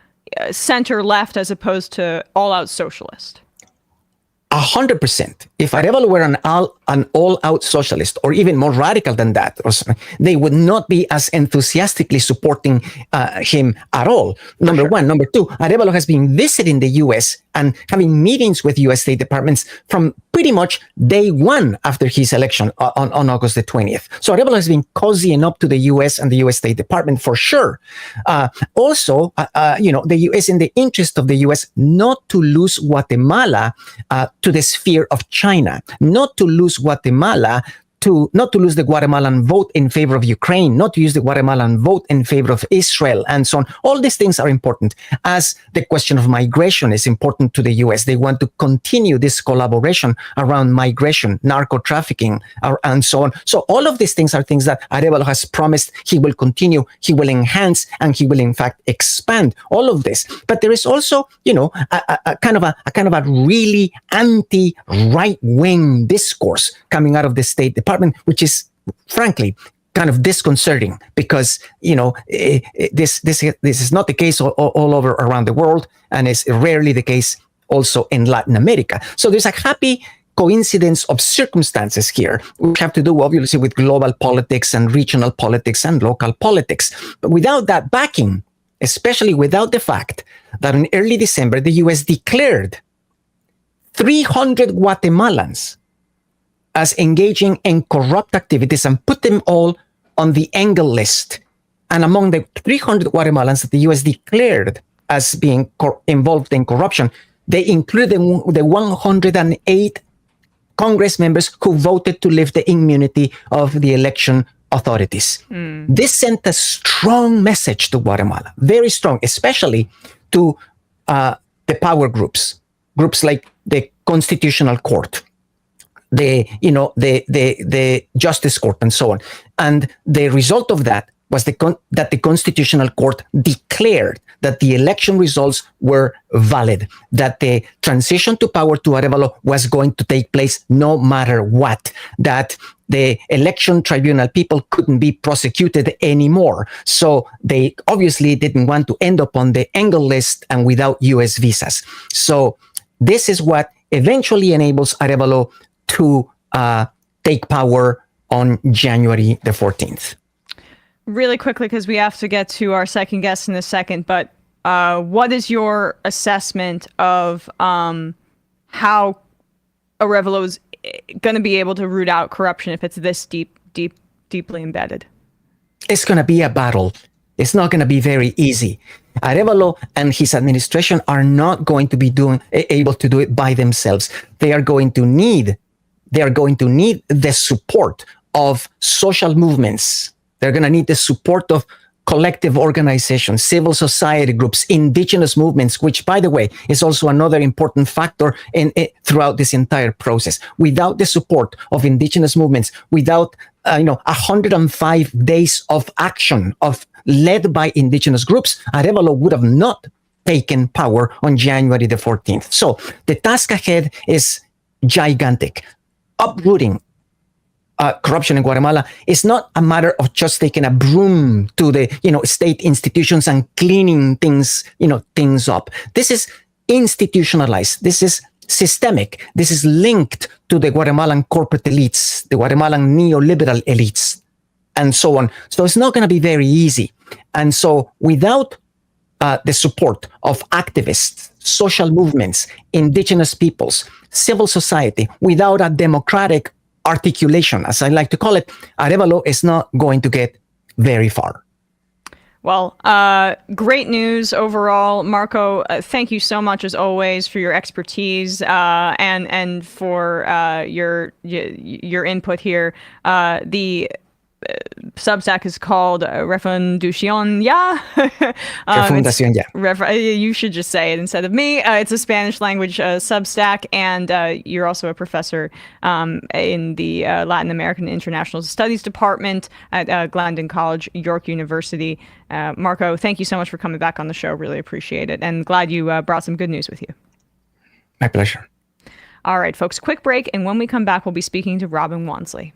center-left as opposed to all-out socialist? 100%. If Arévalo were an all-out socialist, or even more radical than that, they would not be as enthusiastically supporting him at all. Number one. Number two, Arévalo has been visiting the U.S. and having meetings with U.S. State Departments from pretty much day one after his election on August the 20th. So Arévalo has been cozying up to the U.S. and the U.S. State Department for sure. Also, the U.S. in the interest of the U.S. not to lose Guatemala to the sphere of China, not to lose Guatemala not to lose the Guatemalan vote in favor of Ukraine, not to use the Guatemalan vote in favor of Israel, and so on. All these things are important, as the question of migration is important to the US. They want to continue this collaboration around migration, narco trafficking, and so on. So all of these things are things that Arévalo has promised he will continue, he will enhance, and he will in fact expand all of this. But there is also, a kind of a really anti-right-wing discourse coming out of the State Department, which is frankly kind of disconcerting, because this is not the case all over around the world, and is rarely the case also in Latin America. So there's a happy coincidence of circumstances here, which have to do obviously with global politics and regional politics and local politics. But without that backing, especially without the fact that in early December, the US declared 300 Guatemalans as engaging in corrupt activities and put them all on the Engel list. And among the 300 Guatemalans that the US declared as being involved in corruption, they included the 108 Congress members who voted to lift the immunity of the election authorities. This sent a strong message to Guatemala, very strong, especially to the power groups like the Constitutional Court, the Justice Court, and so on. And the result of that was that the Constitutional Court declared that the election results were valid, that the transition to power to Arévalo was going to take place no matter what, that the election tribunal people couldn't be prosecuted anymore. So they obviously didn't want to end up on the Engel list and without US visas. So this is what eventually enables Arévalo to take power on January the 14th. Really quickly, because we have to get to our second guest in a second, but what is your assessment of how Arévalo is going to be able to root out corruption if it's this deeply embedded? It's going to be a battle. It's not going to be very easy. Arévalo and his administration are not going to be able to do it by themselves. They are going to need the support of social movements. They're going to need the support of collective organizations, civil society groups, indigenous movements, which, by the way, is also another important factor throughout this entire process. Without the support of indigenous movements, without 105 days of action led by indigenous groups, Arévalo would have not taken power on January the 14th. So the task ahead is gigantic. Uprooting corruption in Guatemala is not a matter of just taking a broom to the state institutions and cleaning things up. This is institutionalized. This is systemic. This is linked to the Guatemalan corporate elites, the Guatemalan neoliberal elites, and so on. So it's not going to be very easy. And so without the support of activists, social movements, indigenous peoples, civil society, without a democratic articulation, as I like to call it, Arévalo is not going to get very far. Well, great news overall, Marco. Thank you so much, as always, for your expertise and for your input here. The Substack is called Refundación Ya. Refundación Ya. You should just say it instead of me. It's a Spanish language Substack, and you're also a professor in the Latin American International Studies Department at Glendon College, York University. Marco, thank you so much for coming back on the show. Really appreciate it, and glad you brought some good news with you. My pleasure. All right, folks, quick break, and when we come back, we'll be speaking to Robin Wonsley.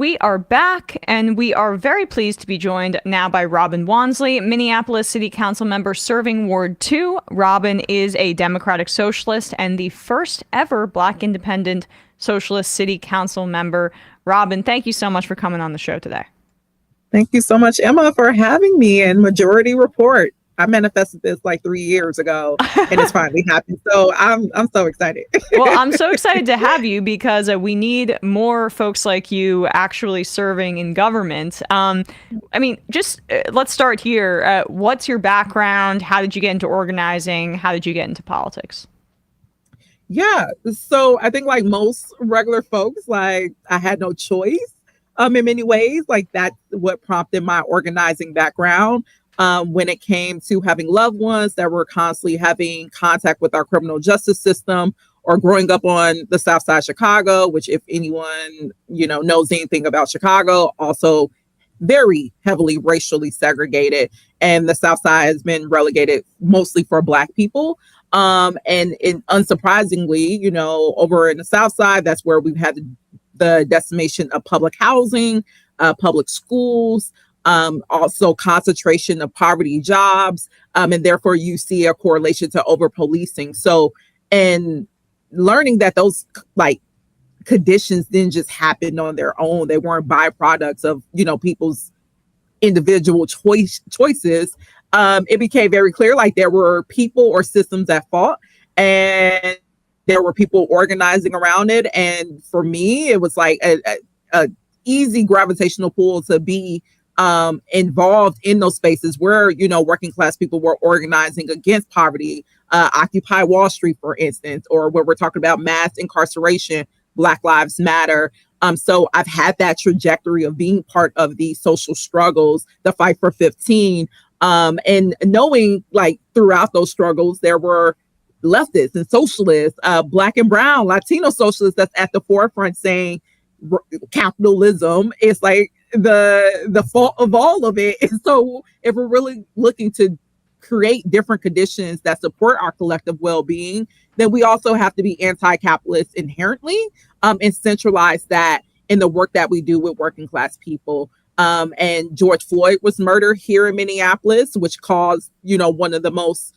We are back, and we are very pleased to be joined now by Robin Wonsley, Minneapolis City Council member serving Ward 2. Robin is a Democratic Socialist and the first ever Black Independent Socialist City Council member. Robin, thank you so much for coming on the show today. Thank you so much, Emma, for having me in Majority Report. I manifested this like 3 years ago, and it's finally happened. So I'm so excited. Well, I'm so excited to have you because we need more folks like you actually serving in government. Let's start here. What's your background? How did you get into organizing? How did you get into politics? Yeah, so I think like most regular folks, like I had no choice in many ways. Like that's what prompted my organizing background. When it came to having loved ones that were constantly having contact with our criminal justice system, or growing up on the South Side of Chicago, which if anyone, knows anything about Chicago, also very heavily racially segregated. And the South Side has been relegated mostly for Black people. And unsurprisingly, over in the South Side, that's where we've had the decimation of public housing, public schools, also concentration of poverty jobs, and therefore you see a correlation to over policing. So, and learning that those like conditions didn't just happen on their own; they weren't byproducts of people's individual choices. It became very clear like there were people or systems at fault, and there were people organizing around it. And for me, it was like a easy gravitational pull to be involved in those spaces where, working class people were organizing against poverty, Occupy Wall Street, for instance, or where we're talking about mass incarceration, Black Lives Matter. So I've had that trajectory of being part of the social struggles, the fight for 15, and knowing like throughout those struggles, there were leftists and socialists, Black and brown, Latino socialists that's at the forefront saying capitalism is like the fault of all of it. And so if we're really looking to create different conditions that support our collective well-being, then we also have to be anti-capitalist inherently, and centralize that in the work that we do with working class people. And George Floyd was murdered here in Minneapolis, which caused, one of the most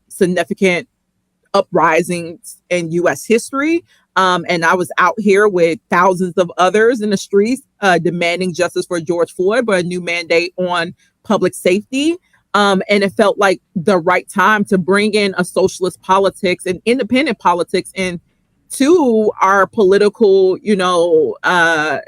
significant uprisings in U.S. history. And I was out here with thousands of others in the streets demanding justice for George Floyd, but a new mandate on public safety. And it felt like the right time to bring in a socialist politics and independent politics into our political, the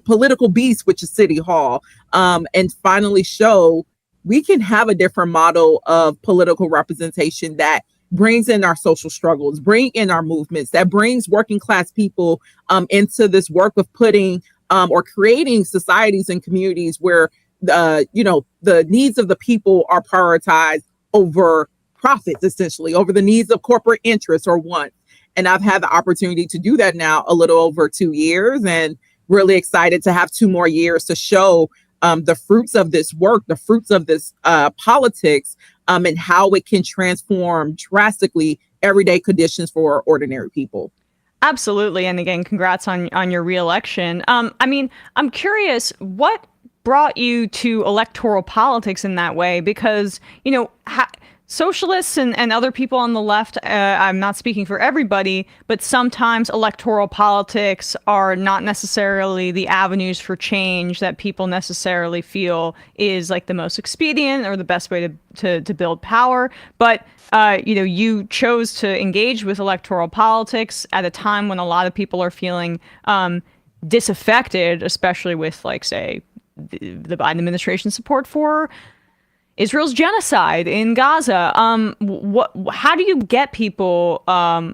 political beast, which is City Hall, and finally show we can have a different model of political representation that brings in our social struggles, bring in our movements, that brings working class people into this work of putting or creating societies and communities where the needs of the people are prioritized over profits, essentially, over the needs of corporate interests or wants. And I've had the opportunity to do that now a little over 2 years, and really excited to have 2 more years to show the fruits of this work, the fruits of this politics, and how it can transform drastically everyday conditions for ordinary people. Absolutely. And again, congrats on your reelection. I'm curious, what brought you to electoral politics in that way? Because, socialists and other people on the left, I'm not speaking for everybody, but sometimes electoral politics are not necessarily the avenues for change that people necessarily feel is like the most expedient or the best way to build power. But, you chose to engage with electoral politics at a time when a lot of people are feeling disaffected, especially with, like, say, the Biden administration's support for Israel's genocide in Gaza. How do you get people,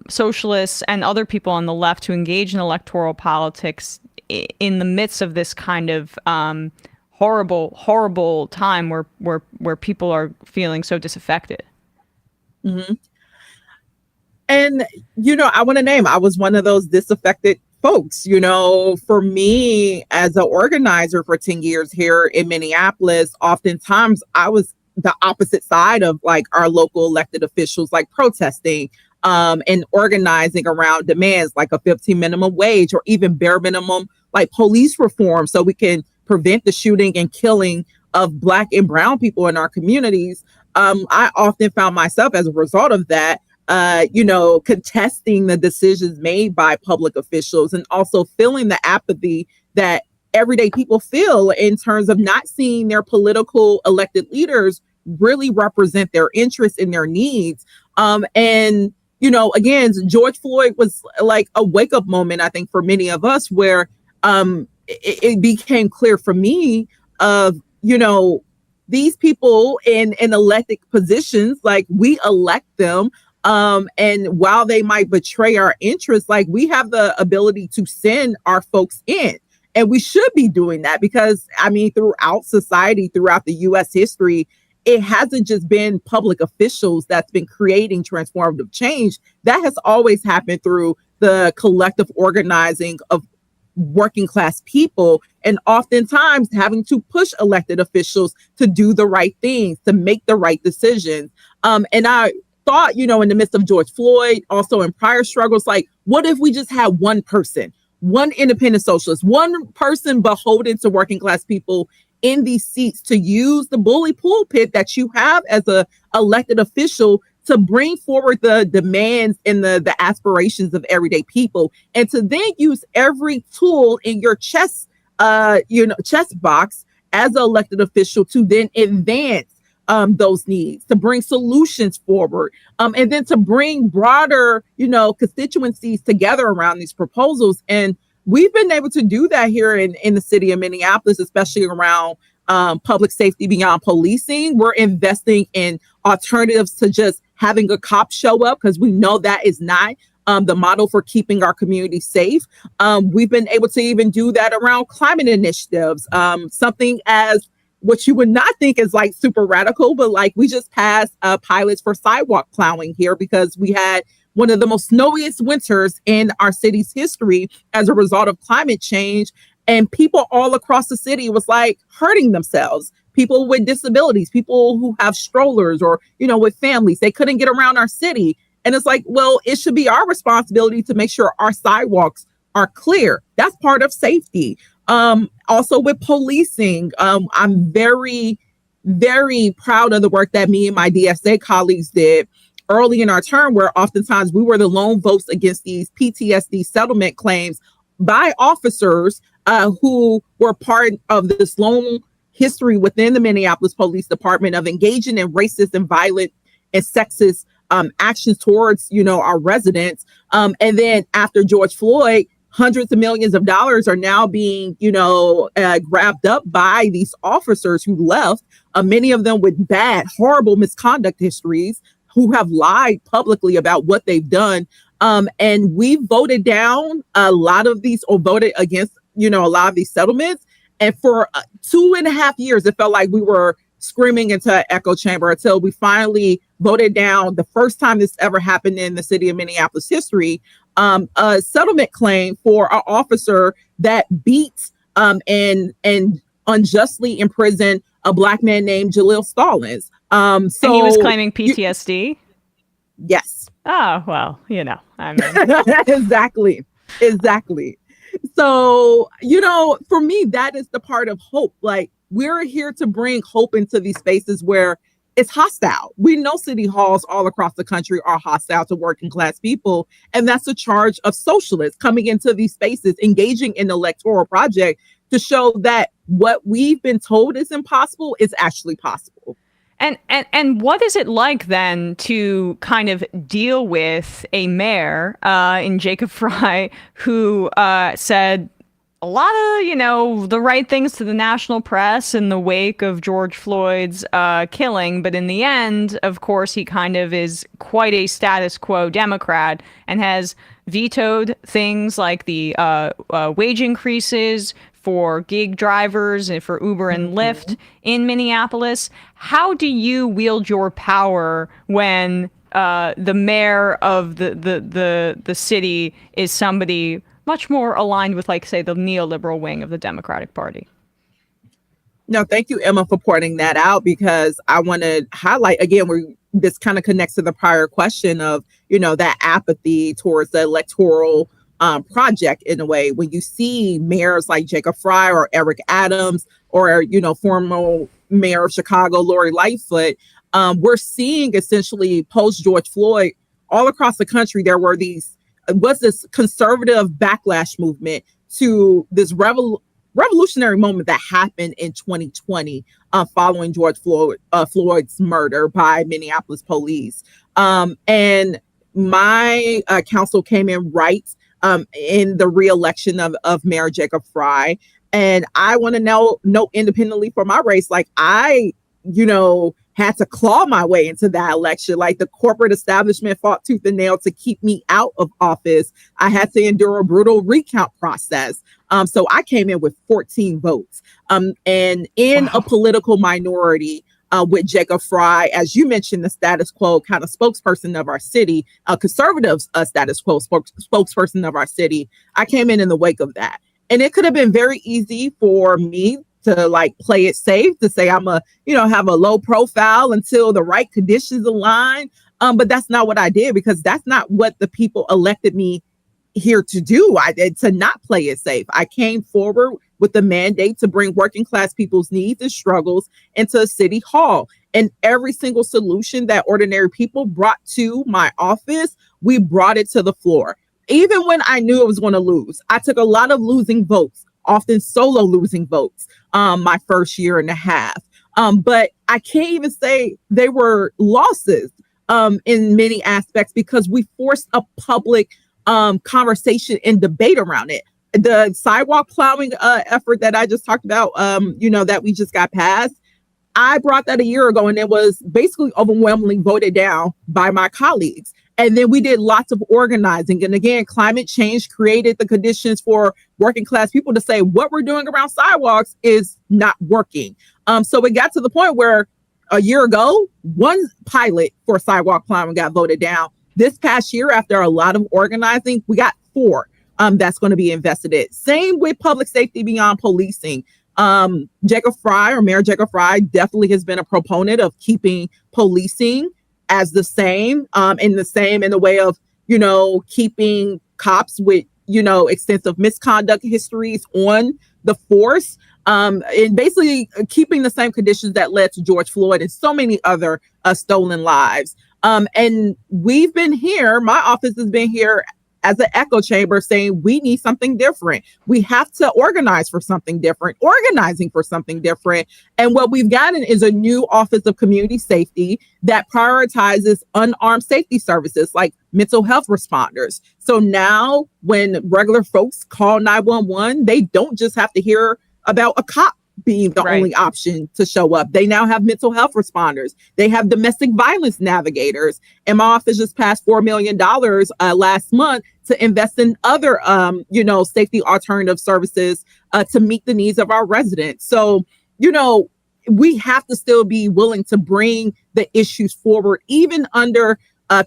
socialists and other people on the left, to engage in electoral politics in the midst of this kind of horrible time where people are feeling so disaffected? Mm-hmm. And, I want to name, I was one of those disaffected folks. For me as an organizer for 10 years here in Minneapolis, oftentimes I was the opposite side of like our local elected officials, like protesting and organizing around demands like a 15 minimum wage or even bare minimum like police reform so we can prevent the shooting and killing of Black and brown people in our communities. I often found myself as a result of that, contesting the decisions made by public officials and also feeling the apathy that everyday people feel in terms of not seeing their political elected leaders really represent their interests and their needs. Again, George Floyd was like a wake up moment, I think, for many of us, where it became clear for me of, these people in elected positions, like we elect them. And while they might betray our interests, like we have the ability to send our folks in. And we should be doing that because, throughout society, throughout the U.S. history, it hasn't just been public officials that's been creating transformative change. That has always happened through the collective organizing of working class people, and oftentimes having to push elected officials to do the right things, to make the right decisions. And I thought, in the midst of George Floyd, also in prior struggles, like, what if we just had one person, one independent socialist, one person beholden to working class people in these seats to use the bully pulpit that you have as a elected official to bring forward the demands and the aspirations of everyday people, and to then use every tool in your chess box as an elected official to then advance those needs, to bring solutions forward, and then to bring broader, constituencies together around these proposals. And we've been able to do that here in the city of Minneapolis, especially around public safety beyond policing. We're investing in alternatives to just having a cop show up, because we know that is not the model for keeping our community safe. We've been able to even do that around climate initiatives, something as what you would not think is like super radical, but like we just passed pilots for sidewalk plowing here because we had one of the most snowiest winters in our city's history as a result of climate change. And people all across the city was like hurting themselves. People with disabilities, people who have strollers or, with families, they couldn't get around our city. And it's like, well, it should be our responsibility to make sure our sidewalks are clear. That's part of safety. Also with policing, I'm very, very proud of the work that me and my DSA colleagues did early in our term, where oftentimes we were the lone votes against these PTSD settlement claims by officers who were part of this long history within the Minneapolis Police Department of engaging in racist and violent and sexist actions towards, our residents. And then after George Floyd, hundreds of millions of dollars are now being, grabbed up by these officers who left, many of them with bad, horrible misconduct histories, who have lied publicly about what they've done. And we voted down a lot of these, or voted against, a lot of these settlements. And for 2.5 years, it felt like we were screaming into an echo chamber until we finally voted down, the first time this ever happened in the city of Minneapolis history, a settlement claim for an officer that beat and unjustly imprisoned a Black man named Jaleel Stallings. And he was claiming PTSD? Yes. Oh, well, I mean. Exactly. So, for me, that is the part of hope. Like, we're here to bring hope into these spaces where it's hostile. We know city halls all across the country are hostile to working class people. And that's a charge of socialists coming into these spaces, engaging in the electoral project to show that what we've been told is impossible is actually possible. And what is it like then to kind of deal with a mayor in Jacob Frey who said a lot of, the right things to the national press in the wake of George Floyd's killing. But in the end, of course, he kind of is quite a status quo Democrat and has vetoed things like the wage increases for gig drivers and for Uber and Lyft in Minneapolis. How do you wield your power when the mayor of the city is somebody much more aligned with, like, say, the neoliberal wing of the Democratic Party? No, thank you, Emma, for pointing that out, because I want to highlight, again, this kind of connects to the prior question of, that apathy towards the electoral project in a way. When you see mayors like Jacob Fry or Eric Adams or, former mayor of Chicago, Lori Lightfoot, we're seeing essentially post George Floyd all across the country. There was this conservative backlash movement to this revolutionary moment that happened in 2020 following George Floyd's murder by Minneapolis police. And my council came in right in the re-election of Mayor Jacob Fry. And I want to know independently for my race, like I, had to claw my way into that election. Like the corporate establishment fought tooth and nail to keep me out of office. I had to endure a brutal recount process. So I came in with 14 votes. And in a political minority with Jacob Fry, as you mentioned, the status quo kind of spokesperson of our city, conservatives status quo spokesperson of our city, I came in the wake of that. And it could have been very easy for me to like play it safe, to say I'm have a low profile until the right conditions align. But that's not what I did, because that's not what the people elected me here to do. I did to not play it safe. I came forward with the mandate to bring working class people's needs and struggles into City Hall. And every single solution that ordinary people brought to my office, we brought it to the floor. Even when I knew I was going to lose, I took a lot of losing votes, often solo losing votes, my first year and a half. But I can't even say they were losses in many aspects, because we forced a public conversation and debate around it. The sidewalk plowing effort that I just talked about, that we just got passed, I brought that a year ago, and it was basically overwhelmingly voted down by my colleagues. And then we did lots of organizing. And again, climate change created the conditions for working class people to say what we're doing around sidewalks is not working. So it got to the point where a year ago, one pilot for sidewalk plowing got voted down. This past year, after a lot of organizing, we got 4 that's going to be invested in. Same with public safety beyond policing. Jacob Fry, or Mayor Jacob Fry, definitely has been a proponent of keeping policing as the same, in the way of, keeping cops with, extensive misconduct histories on the force, and basically keeping the same conditions that led to George Floyd and so many other stolen lives. And we've been here, my office has been here as an echo chamber saying we need something different. We have to organize for something different, organizing for something different. And what we've gotten is a new Office of Community Safety that prioritizes unarmed safety services like mental health responders. So now when regular folks call 911, they don't just have to hear about a cop being the only option to show up. They now have mental health responders. They have domestic violence navigators. And my office just passed $4 million last month to invest in other, safety alternative services to meet the needs of our residents. So, we have to still be willing to bring the issues forward, even under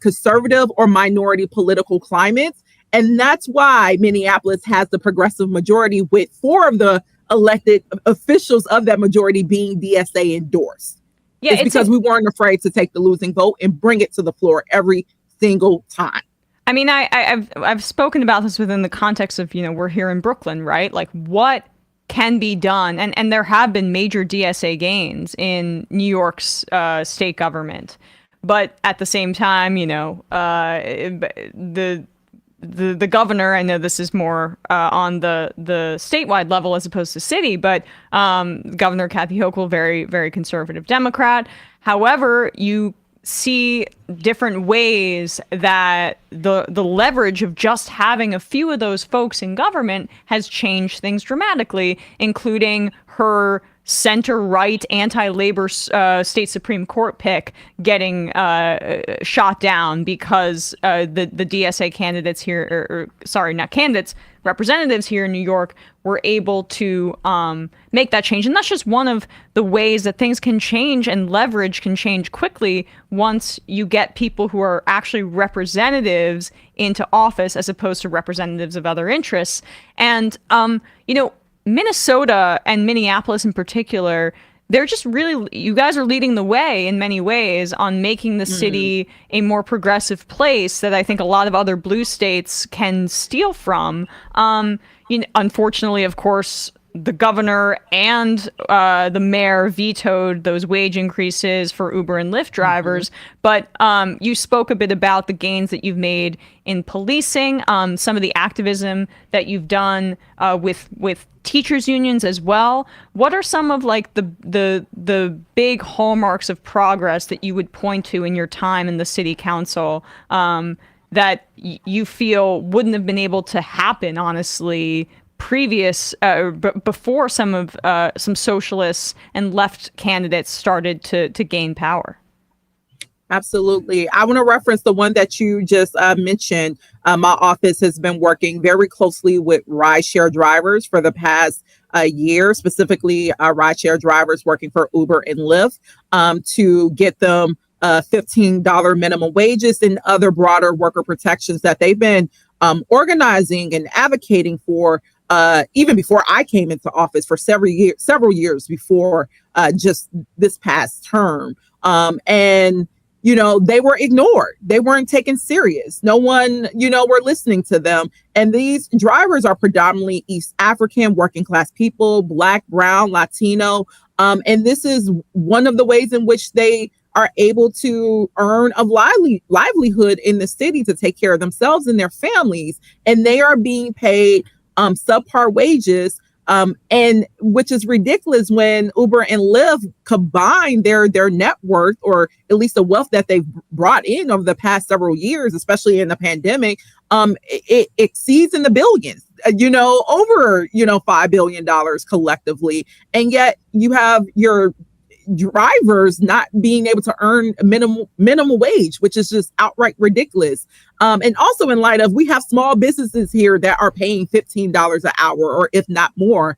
conservative or minority political climates. And that's why Minneapolis has the progressive majority, with 4 of the elected officials of that majority being DSA endorsed. Yeah, it's because we weren't afraid to take the losing vote and bring it to the floor every single time. I mean, I've spoken about this within the context of, we're here in Brooklyn, right? Like, what can be done? And there have been major DSA gains in New York's state government. But at the same time, the governor, I know this is more on the statewide level as opposed to city, but Governor Kathy Hochul, very, very conservative Democrat. However, you see different ways that the leverage of just having a few of those folks in government has changed things dramatically, including her center-right anti-labor state Supreme Court pick getting shot down because the DSA candidates here, representatives here in New York were able to make that change. And that's just one of the ways that things can change, and leverage can change quickly once you get people who are actually representatives into office as opposed to representatives of other interests. And, Minnesota and Minneapolis in particular, they're just really, you guys are leading the way in many ways on making the city a more progressive place that I think a lot of other blue states can steal from. Unfortunately, of course, the governor and the mayor vetoed those wage increases for Uber and Lyft drivers. But you spoke a bit about the gains that you've made in policing, some of the activism that you've done with teachers unions as well. What are some of like the big hallmarks of progress that you would point to in your time in the city council that you feel wouldn't have been able to happen, honestly, before some socialists and left candidates started to gain power? Absolutely. I want to reference the one that you just mentioned. My office has been working very closely with rideshare drivers for the past year, specifically rideshare drivers working for Uber and Lyft, to get them $15 minimum wages and other broader worker protections that they've been organizing and advocating for even before I came into office, for several years before just this past term. And they were ignored. They weren't taken serious. No one, were listening to them. And these drivers are predominantly East African, working class people, Black, Brown, Latino. And this is one of the ways in which they are able to earn a livelihood in the city to take care of themselves and their families. And they are being paid subpar wages, and which is ridiculous when Uber and Lyft combine their net worth, or at least the wealth that they've brought in over the past several years, especially in the pandemic. It exceeds in the billions, over $5 billion collectively, and yet you have your drivers not being able to earn minimum wage, which is just outright ridiculous. And also in light of, we have small businesses here that are paying $15 an hour, or if not more,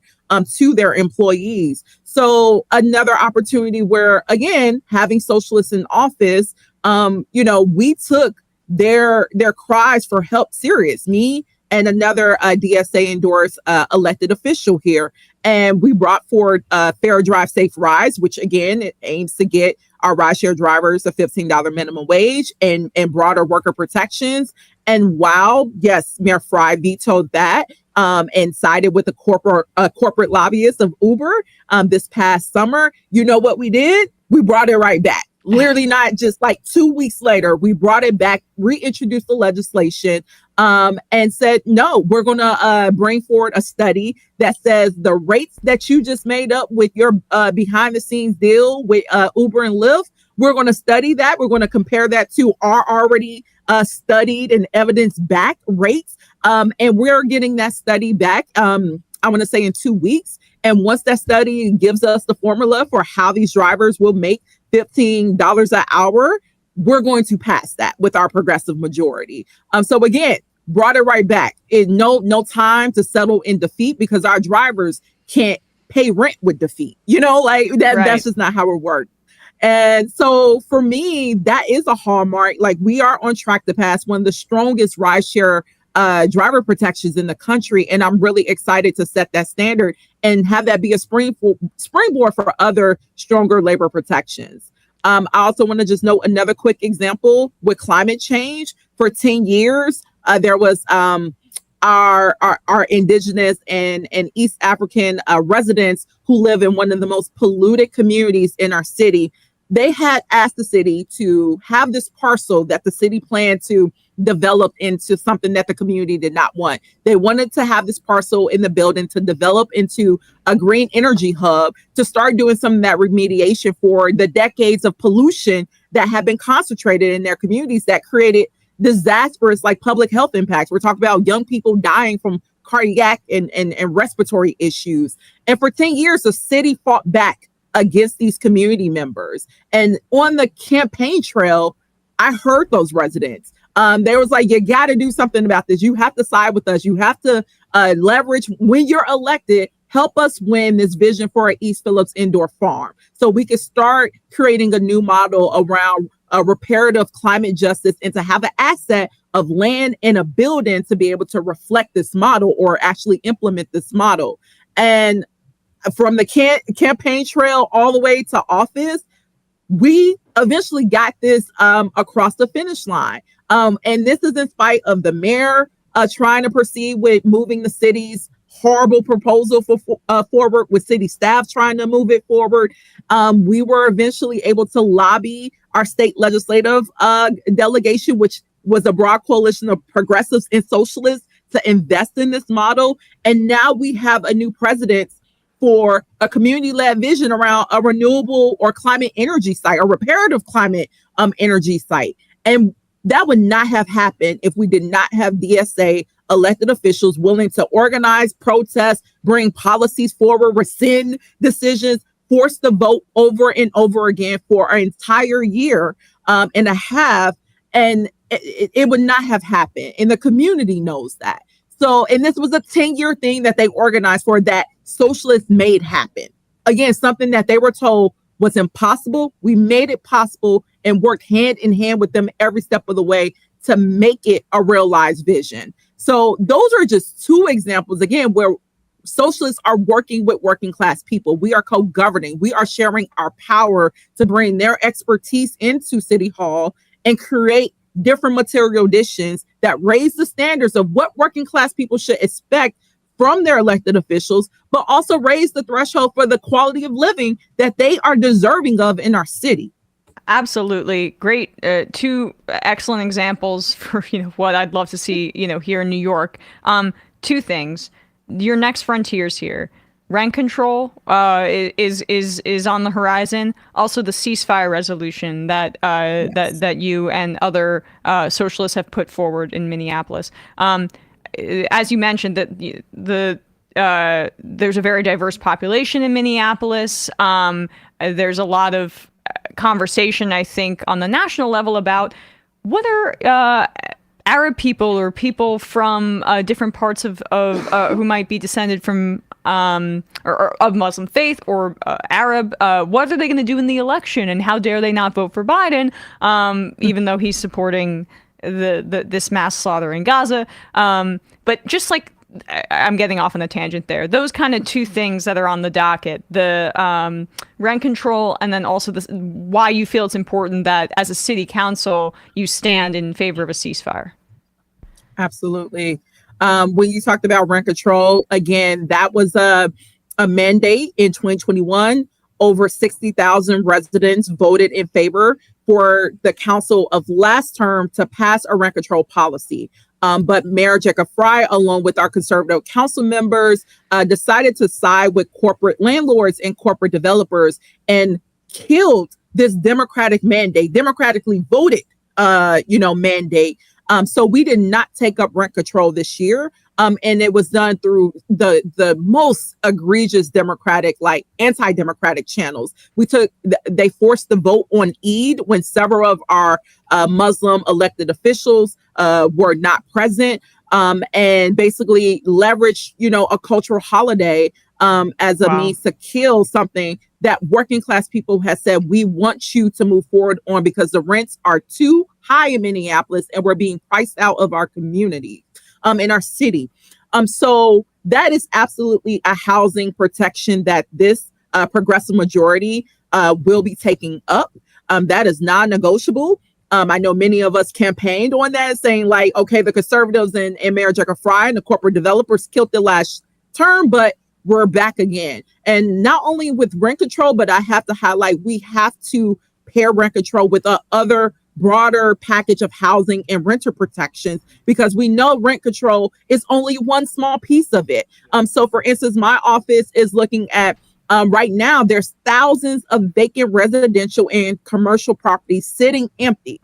to their employees. So another opportunity where, again, having socialists in office, we took their cries for help serious. Me and another DSA endorsed elected official here. And we brought forward Fair Drive Safe Rides, which again, it aims to get our rideshare drivers a $15 minimum wage and broader worker protections. And while, yes, Mayor Fry vetoed that and sided with the corporate lobbyists of Uber this past summer, you know what we did? We brought it right back. Literally not just like 2 weeks later, we brought it back, reintroduced the legislation, and said, no, we're going to bring forward a study that says the rates that you just made up with your behind the scenes deal with Uber and Lyft, we're going to study that. We're going to compare that to our already studied and evidence-backed rates. And we're getting that study back, I want to say in 2 weeks. And once that study gives us the formula for how these drivers will make $15 an hour, we're going to pass that with our progressive majority. So again, brought it right back. No time to settle in defeat, because our drivers can't pay rent with defeat. Right. That's just not how it works. And so for me, that is a hallmark. Like, we are on track to pass one of the strongest rideshare driver protections in the country. And I'm really excited to set that standard and have that be a springboard for other stronger labor protections. I also want to just note another quick example with climate change. For 10 years, there was our indigenous and East African residents who live in one of the most polluted communities in our city. They had asked the city to have this parcel that the city planned to develop into something that the community did not want. They wanted to have this parcel in the building to develop into a green energy hub, to start doing some of that remediation for the decades of pollution that have been concentrated in their communities that created disastrous public health impacts. We're talking about young people dying from cardiac and respiratory issues. And for 10 years, the city fought back against these community members. And on the campaign trail, I heard those residents. They was like, you got to do something about this. You have to side with us. You have to leverage, when you're elected, help us win this vision for an East Phillips indoor farm, so we can start creating a new model around reparative climate justice, and to have an asset of land in a building to be able to reflect this model or actually implement this model. And from the campaign trail all the way to office, we eventually got this across the finish line. And this is in spite of the mayor trying to proceed with moving the city's horrible proposal forward, with city staff trying to move it forward. We were eventually able to lobby our state legislative delegation, which was a broad coalition of progressives and socialists, to invest in this model. And now we have a new precedent for a community-led vision around a renewable or climate energy site, a reparative climate energy site. And that would not have happened if we did not have DSA elected officials willing to organize, protest, bring policies forward, rescind decisions, force the vote over and over again for an entire year and a half. And it would not have happened. And the community knows that. So, and this was a 10-year thing that they organized for, that socialists made happen. Again, something that they were told was impossible. We made it possible and worked hand in hand with them every step of the way to make it a realized vision. So those are just two examples, again, where socialists are working with working class people. We are co-governing. We are sharing our power to bring their expertise into City Hall and create different material additions that raise the standards of what working class people should expect from their elected officials, but also raise the threshold for the quality of living that they are deserving of in our city. Absolutely. Great. Two excellent examples for, what I'd love to see, here in New York. Two things. Your next frontiers here. Rent control is on the horizon. Also, the ceasefire resolution that that you and other socialists have put forward in Minneapolis. As you mentioned, that there's a very diverse population in Minneapolis. There's a lot of conversation, I think, on the national level about whether Arab people or people from different parts of who might be descended from or of Muslim faith or Arab, what are they going to do in the election, and how dare they not vote for Biden, even though he's supporting this mass slaughter in Gaza. But just like, I'm getting off on a tangent there, those kind of two things that are on the docket, the rent control, and then also why you feel it's important that as a city council you stand in favor of a ceasefire. Absolutely. When you talked about rent control, again, that was a mandate in 2021. Over 60,000 residents voted in favor for the council of last term to pass a rent control policy. But Mayor Jacob Frey, along with our conservative council members, decided to side with corporate landlords and corporate developers and killed this democratic mandate, democratically voted, mandate. So we did not take up rent control this year. And it was done through the most egregious democratic, like anti-democratic channels. They forced the vote on Eid when several of our Muslim elected officials were not present, and basically leveraged, a cultural holiday as a means to kill something that working class people have said, we want you to move forward on, because the rents are too high in Minneapolis and we're being priced out of our community, in our city. So that is absolutely a housing protection that this progressive majority will be taking up. That is non-negotiable. I know many of us campaigned on that, saying like, okay, the conservatives and Mayor Jacob Frey and the corporate developers killed the last term, but we're back again. And not only with rent control, but I have to highlight, we have to pair rent control with other broader package of housing and renter protections, because we know rent control is only one small piece of it. So for instance, my office is looking at right now, there's thousands of vacant residential and commercial properties sitting empty.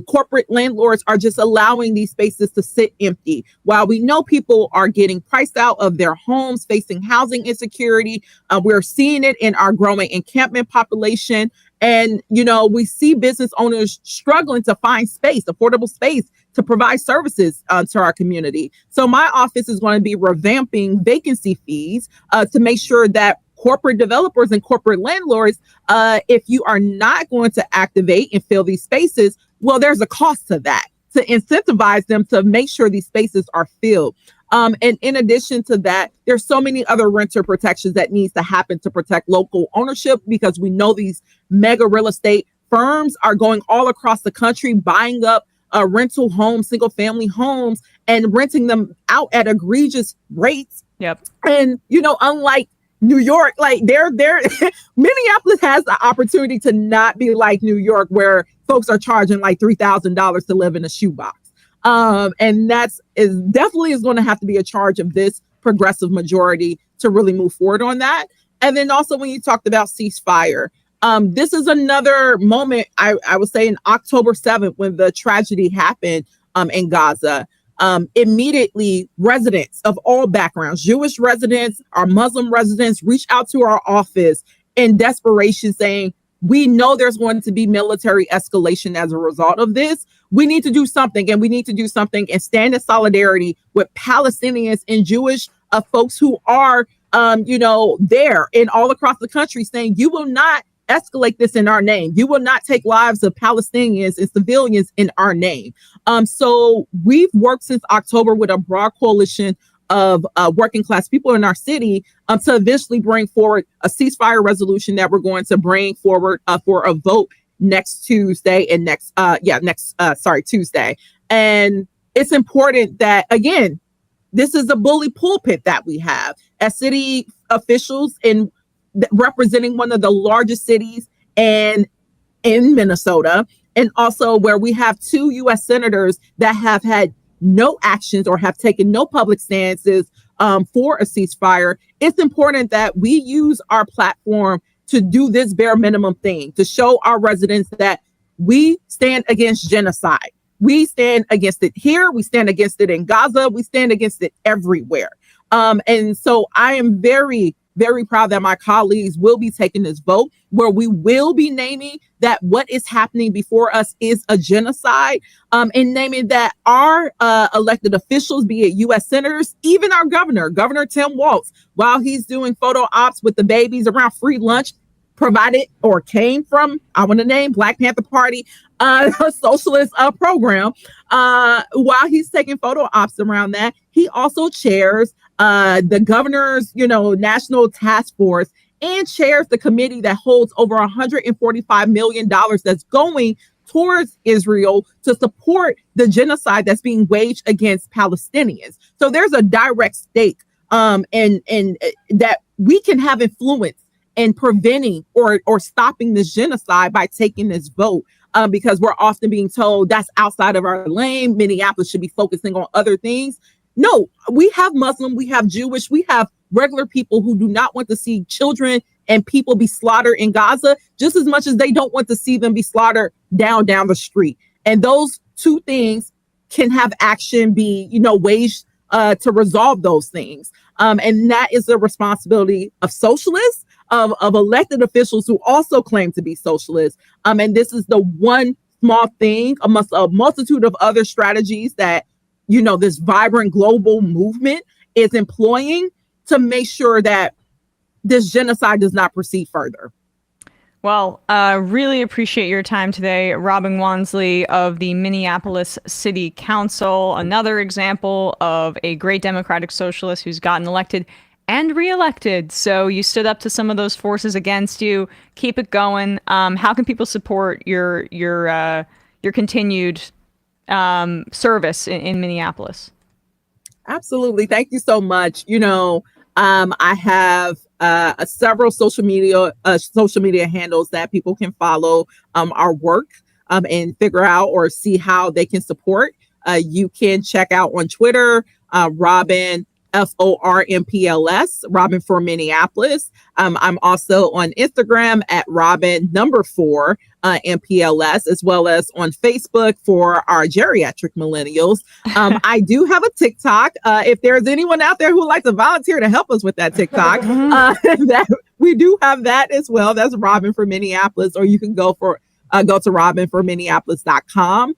Corporate landlords are just allowing these spaces to sit empty, while we know people are getting priced out of their homes, facing housing insecurity. We're seeing it in our growing encampment population. And, we see business owners struggling to find space, affordable space, to provide services to our community. So my office is going to be revamping vacancy fees to make sure that corporate developers and corporate landlords, if you are not going to activate and fill these spaces, well, there's a cost to that, to incentivize them to make sure these spaces are filled. And in addition to that, there's so many other renter protections that needs to happen to protect local ownership, because we know these mega real estate firms are going all across the country, buying up rental homes, single family homes, and renting them out at egregious rates. Yep. And, unlike New York, like they're Minneapolis has the opportunity to not be like New York, where folks are charging like $3,000 to live in a shoebox. And definitely is going to have to be a charge of this progressive majority to really move forward on that. And then also when you talked about ceasefire, this is another moment, I would say, in October 7th, when the tragedy happened in Gaza. Immediately residents of all backgrounds, Jewish residents, our Muslim residents, reached out to our office in desperation saying, we know there's going to be military escalation as a result of this. We need to do something, and we need to do something and stand in solidarity with Palestinians and Jewish folks who are, there and all across the country, saying, you will not escalate this in our name. You will not take lives of Palestinians and civilians in our name. So we've worked since October with a broad coalition of working class people in our city to eventually bring forward a ceasefire resolution that we're going to bring forward for a vote next Tuesday and Tuesday. And it's important that, again, this is a bully pulpit that we have as city officials in representing one of the largest cities in Minnesota, and also where we have 2 U.S. senators that have had no actions or have taken no public stances for a ceasefire. It's important that we use our platform to do this bare minimum thing, to show our residents that we stand against genocide. We stand against it here. We stand against it in Gaza. We stand against it everywhere. And so I am very, very proud that my colleagues will be taking this vote, where we will be naming that what is happening before us is a genocide, and naming that our elected officials, be it U.S. senators, even our Governor Tim Walz, while he's doing photo ops with the babies around free lunch, provided or came from, I want to name, Black Panther Party, a socialist program, while he's taking photo ops around that, he also chairs the governor's, national task force, and chairs the committee that holds over $145 million that's going towards Israel to support the genocide that's being waged against Palestinians. So there's a direct stake and that we can have influence in preventing or stopping this genocide by taking this vote. Because we're often being told that's outside of our lane. Minneapolis should be focusing on other things. No, we have Muslim, we have Jewish, we have regular people who do not want to see children and people be slaughtered in Gaza, just as much as they don't want to see them be slaughtered down the street. And those two things can have action be, waged to resolve those things. And that is the responsibility of socialists, of elected officials who also claim to be socialists. And this is the one small thing amongst a multitude of other strategies that this vibrant global movement is employing to make sure that this genocide does not proceed further. Well, really appreciate your time today, Robin Wonsley of the Minneapolis City Council, another example of a great democratic socialist who's gotten elected and reelected. So you stood up to some of those forces against you. Keep it going. How can people support your continued service in Minneapolis? Absolutely. Thank you so much. I have several social media handles that people can follow our work and figure out or see how they can support. You can check out on Twitter, Robin FORMPLS, Robin for Minneapolis. I'm also on Instagram at Robin #4 MPLS, as well as on Facebook for our geriatric millennials. I do have a TikTok. If there's anyone out there who would like to volunteer to help us with that TikTok, that we do have that as well. That's Robin for Minneapolis, or you can go to robinforminneapolis.com.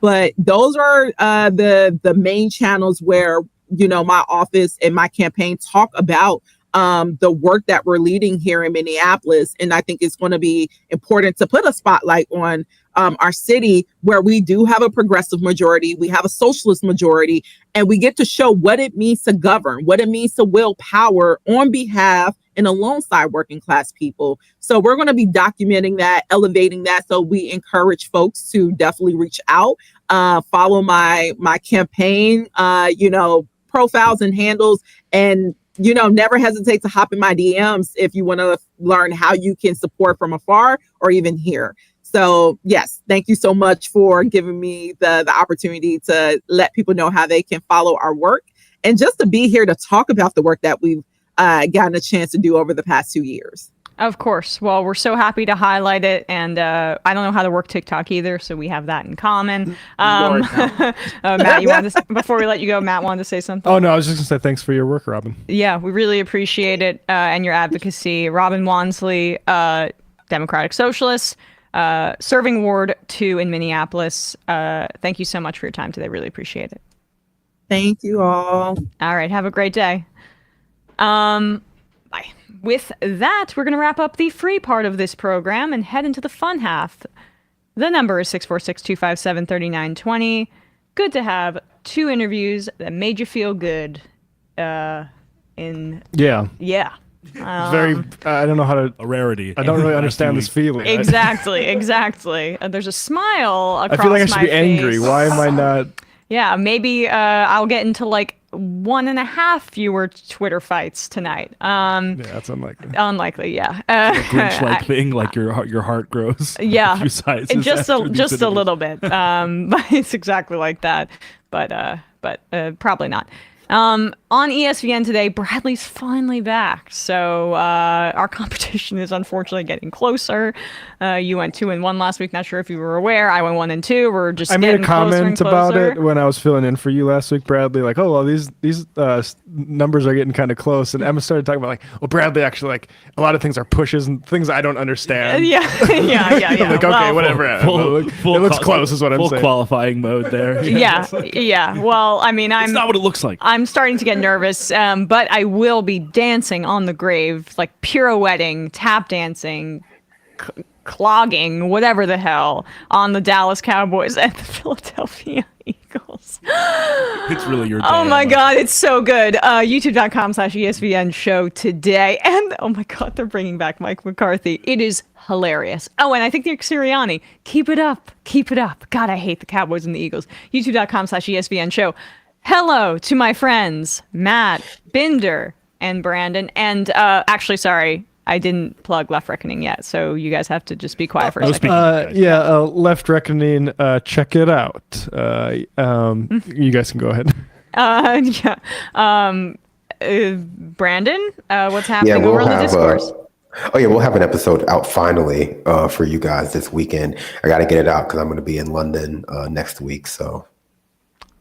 But those are the main channels where my office and my campaign talk about the work that we're leading here in Minneapolis. And I think it's going to be important to put a spotlight on our city, where we do have a progressive majority, we have a socialist majority, and we get to show what it means to govern, what it means to wield power on behalf and alongside working class people. So we're going to be documenting that, elevating that. So we encourage folks to definitely reach out, follow my campaign, profiles and handles, and never hesitate to hop in my DMs if you want to learn how you can support from afar or even here. So yes, thank you so much for giving me the opportunity to let people know how they can follow our work, and just to be here to talk about the work that we've gotten a chance to do over the past 2 years. Of course. Well, we're so happy to highlight it, and I don't know how to work TikTok either, so we have that in common. Matt, before we let you go, Matt wanted to say something. Oh no, I was just gonna say thanks for your work, Robin. Yeah, we really appreciate it, and your advocacy. Robin Wonsley, Democratic Socialist, serving Ward 2 in Minneapolis. Thank you so much for your time today. Really appreciate it. Thank you all. All right, have a great day. Bye. With that, we're going to wrap up the free part of this program and head into the fun half. The number is 646-257-3920. Good to have 2 interviews that made you feel good. Yeah. Yeah. Very. I don't know how to. A rarity. I don't really understand this feeling. Exactly. There's a smile across my face. I feel like I should be angry. Why am I not? Yeah, maybe I'll get into like 1.5 fewer Twitter fights tonight. Yeah, that's unlikely. Unlikely, yeah. A Grinch-like thing, like your heart grows. Yeah, a few sizes just a little bit. But it's exactly like that. But probably not. On ESVN today, Bradley's finally back. So our competition is unfortunately getting closer. You went 2-1 last week. Not sure if you were aware. I went 1-2. We're just. I made a comment about it when I was filling in for you last week, Bradley. Like, oh well, these numbers are getting kind of close. And Emma started talking about like, well, Bradley actually like a lot of things are pushes and things I don't understand. Yeah. I'm like, okay, whatever. It looks close, is what I'm saying. Full qualifying mode there. Yeah. Well, I mean, it's not what it looks like. I'm starting to get nervous, but I will be dancing on the grave, like pirouetting, tap dancing, clogging, whatever the hell, on the Dallas Cowboys and the Philadelphia Eagles. It's really your day. Oh my God, it's so good. YouTube.com/ESVN show today. And oh my God, they're bringing back Mike McCarthy. It is hilarious. Oh, and I think Nick Sirianni. Keep it up. God, I hate the Cowboys and the Eagles. YouTube.com/ESVN show. Hello to my friends, Matt, Binder, and Brandon. And actually, sorry, I didn't plug Left Reckoning yet, so you guys have to just be quiet for a second. Left Reckoning, check it out. You guys can go ahead. Brandon, what's happening over on the Discourse? We'll have an episode out finally for you guys this weekend. I got to get it out because I'm going to be in London next week, so...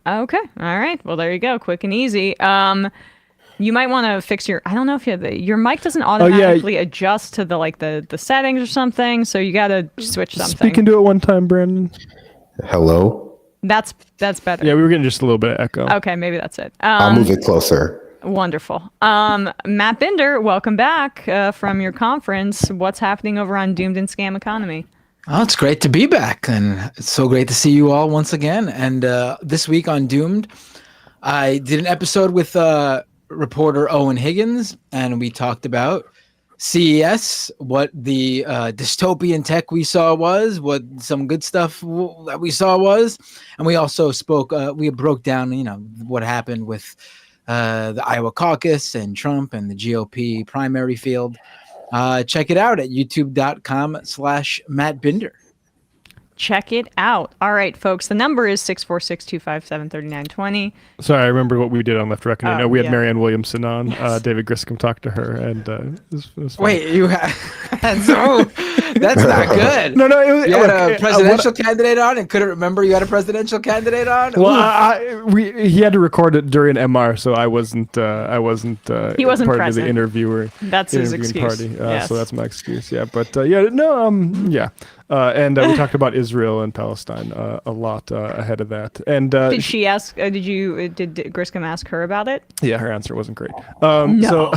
Okay. All right. Well, there you go. Quick and easy. You might want to fix your. I don't know if your mic doesn't automatically adjust to the settings or something. So you got to switch something. Speak into it one time, Brandon. Hello. That's better. Yeah, we were getting just a little bit of echo. Okay, maybe that's it. I'll move it closer. Wonderful. Matt Binder, welcome back from your conference. What's happening over on Doomed and Scam Economy? Oh, it's great to be back, and it's so great to see you all once again. And this week on Doomed, I did an episode with reporter Owen Higgins, and we talked about CES, what the dystopian tech we saw was, what some good stuff that we saw was, and we also spoke. We broke down, what happened with the Iowa caucus and Trump and the GOP primary field. Check it out at youtube.com/Matt Binder. Check it out. All right, folks. The number is 646-257-3920. Sorry, I remember what we did on Left Reckoning. We had Marianne Williamson on. Yes. David Griscom talked to her, and it was fun. Wait, you had... So, that's not good. No, it was... You had a presidential candidate on and couldn't remember you had a presidential candidate on? Well, he had to record it during MR, so I wasn't he wasn't part present. of the interviewer. That's his excuse. Party. Yes. So that's my excuse. Yeah, but and we talked about Israel and Palestine a lot ahead of that. And did she ask? Did Griscom ask her about it? Yeah, her answer wasn't great. No. So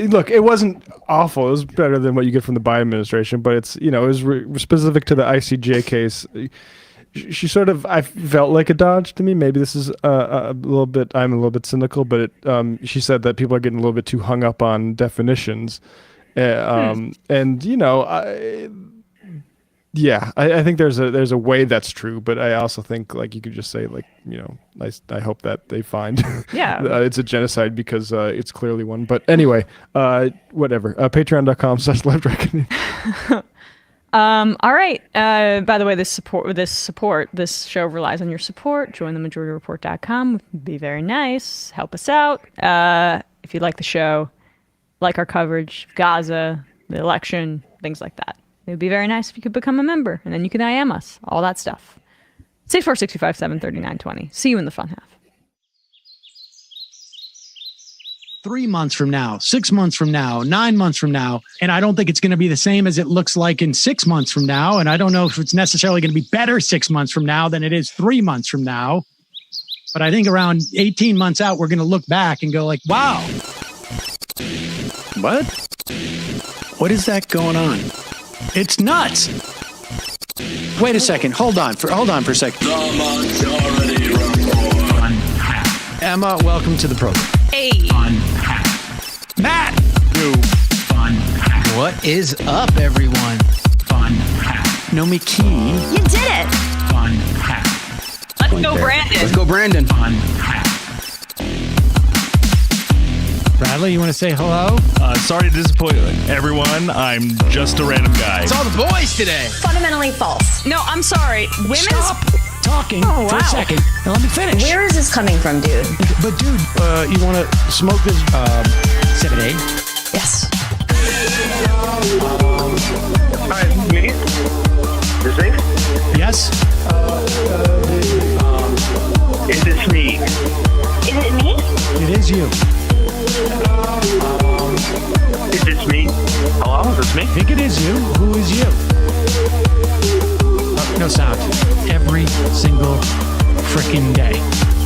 look, it wasn't awful. It was better than what you get from the biometric administration, but it's, it was specific to the ICJ case. She sort of, I felt like a dodge to me. Maybe this is a little bit, I'm a little bit cynical, but she said that people are getting a little bit too hung up on definitions. And, I think there's a way that's true, but I also think like you could just say like, I hope that they find it's a genocide because it's clearly one. But anyway, whatever. Patreon.com/left-reckoning. All right. By the way, this show relies on your support. Join the MajorityReport.com. Would be very nice. Help us out. If you like the show, like our coverage of Gaza, the election, things like that. It would be very nice if you could become a member, and then you can IM us, all that stuff. 646573920. See you in the fun half. 3 months from now, 6 months from now, 9 months from now, and I don't think it's going to be the same as it looks like in 6 months from now, and I don't know if it's necessarily going to be better 6 months from now than it is 3 months from now, but I think around 18 months out, we're going to look back and go like, wow. What? What is that going on? It's nuts. Wait a second. Hold on for a second. Emma, welcome to the program. Hey. Matt. What is up, everyone? Nomiki. You did it. Let's go, Brandon. Let's go, Brandon. Bradley, you want to say hello? Sorry to disappoint everyone. I'm just a random guy. It's all the boys today. Fundamentally false. No, I'm sorry. Women's Stop talking for a second and let me finish. Where is this coming from, dude? But dude, you want to smoke this 7A? Yes. Hi, me? Is it? Yes. Is this me? Is it me? It is you. Is this me? Hello? Is this me? I think it is you. Who is you? No sound. Every single freaking day.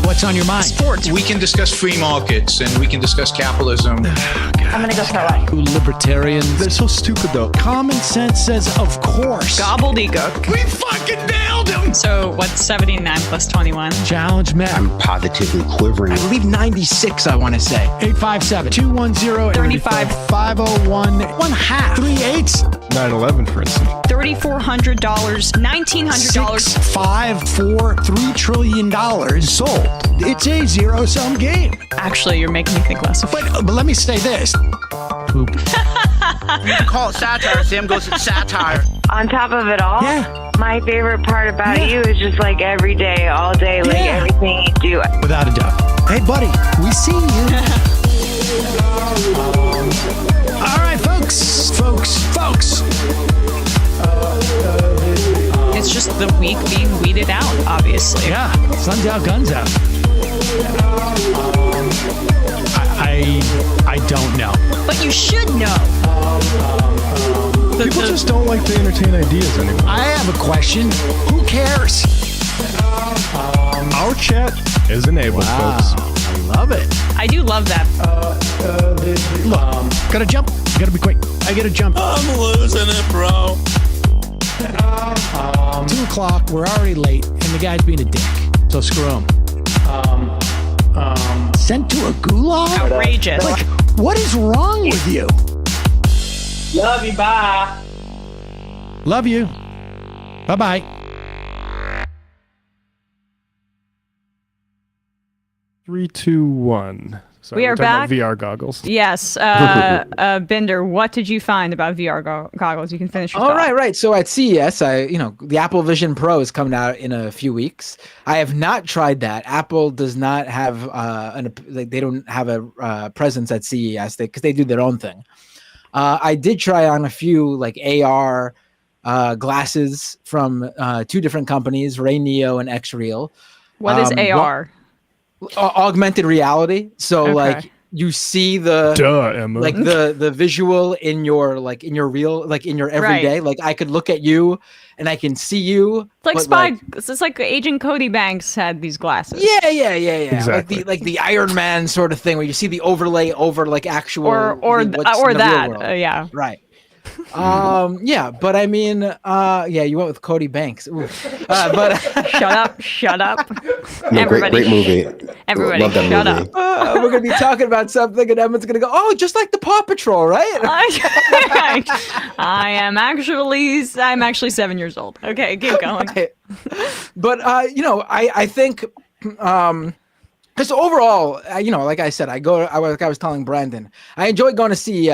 What's on your mind? Sports. We can discuss free markets and we can discuss capitalism. I'm gonna go throw up. Libertarians. They're so stupid though. Common sense says, of course. Gobbledygook. We fucking nailed him! So what's 79 plus 21? Challenge Matt. I'm positively quivering. I believe 96, I want to say. 857-210-35 501 1/2 3/8 9/11, for instance. $3,400, $1,900. 654 $3 trillion sold. It's a zero-sum game. Actually, you're making me think less of it. But let me say this. Poop. Call it satire. Sam goes, it's satire. On top of it all, my favorite part about you is just like every day, all day, like everything you do. Without a doubt. Hey, buddy, we see you. All right, folks. It's just the weak being weeded out, obviously. Yeah, sun's out, guns out. I don't know. But you should know. People just don't like to entertain ideas anymore. I have a question. Who cares? Our chat is enabled, folks. I love it. I do love that. Look, gotta jump. Gotta be quick. I gotta jump. I'm losing it, bro. 2 o'clock. We're already late, and the guy's being a dick. So screw him. Sent to a gulag? Outrageous. Like, what is wrong with you? Love you, bye. Love you. Bye-bye. 3, 2, 1. Sorry, We are we're talking back. about VR goggles. Yes. Binder, what did you find about VR goggles? You can finish your All thought. right. So at CES, the Apple Vision Pro is coming out in a few weeks. I have not tried that. Apple does not have they don't have a presence at CES because they do their own thing. I did try on a few like AR glasses from 2 different companies, Ray Neo and X-Real. What is AR? Augmented reality. So like you see the Emma. like the visual in your real, like in your everyday. Right. Like I could look at you and I can see you. It's like it's like Agent Cody Banks had these glasses. Yeah. Exactly. Like the Iron Man sort of thing where you see the overlay over like actual or what's in the real that. world. Yeah. Right. Yeah, but I mean, you went with Cody Banks. But shut up. No, great movie. Everybody, Love that shut movie. up. we're gonna be talking about something, and Emma's gonna go, "Oh, just like the Paw Patrol, right?" I'm actually 7 years old. Okay, keep going. But I think, because overall, like I said, like I was telling Brandon, I enjoy going to see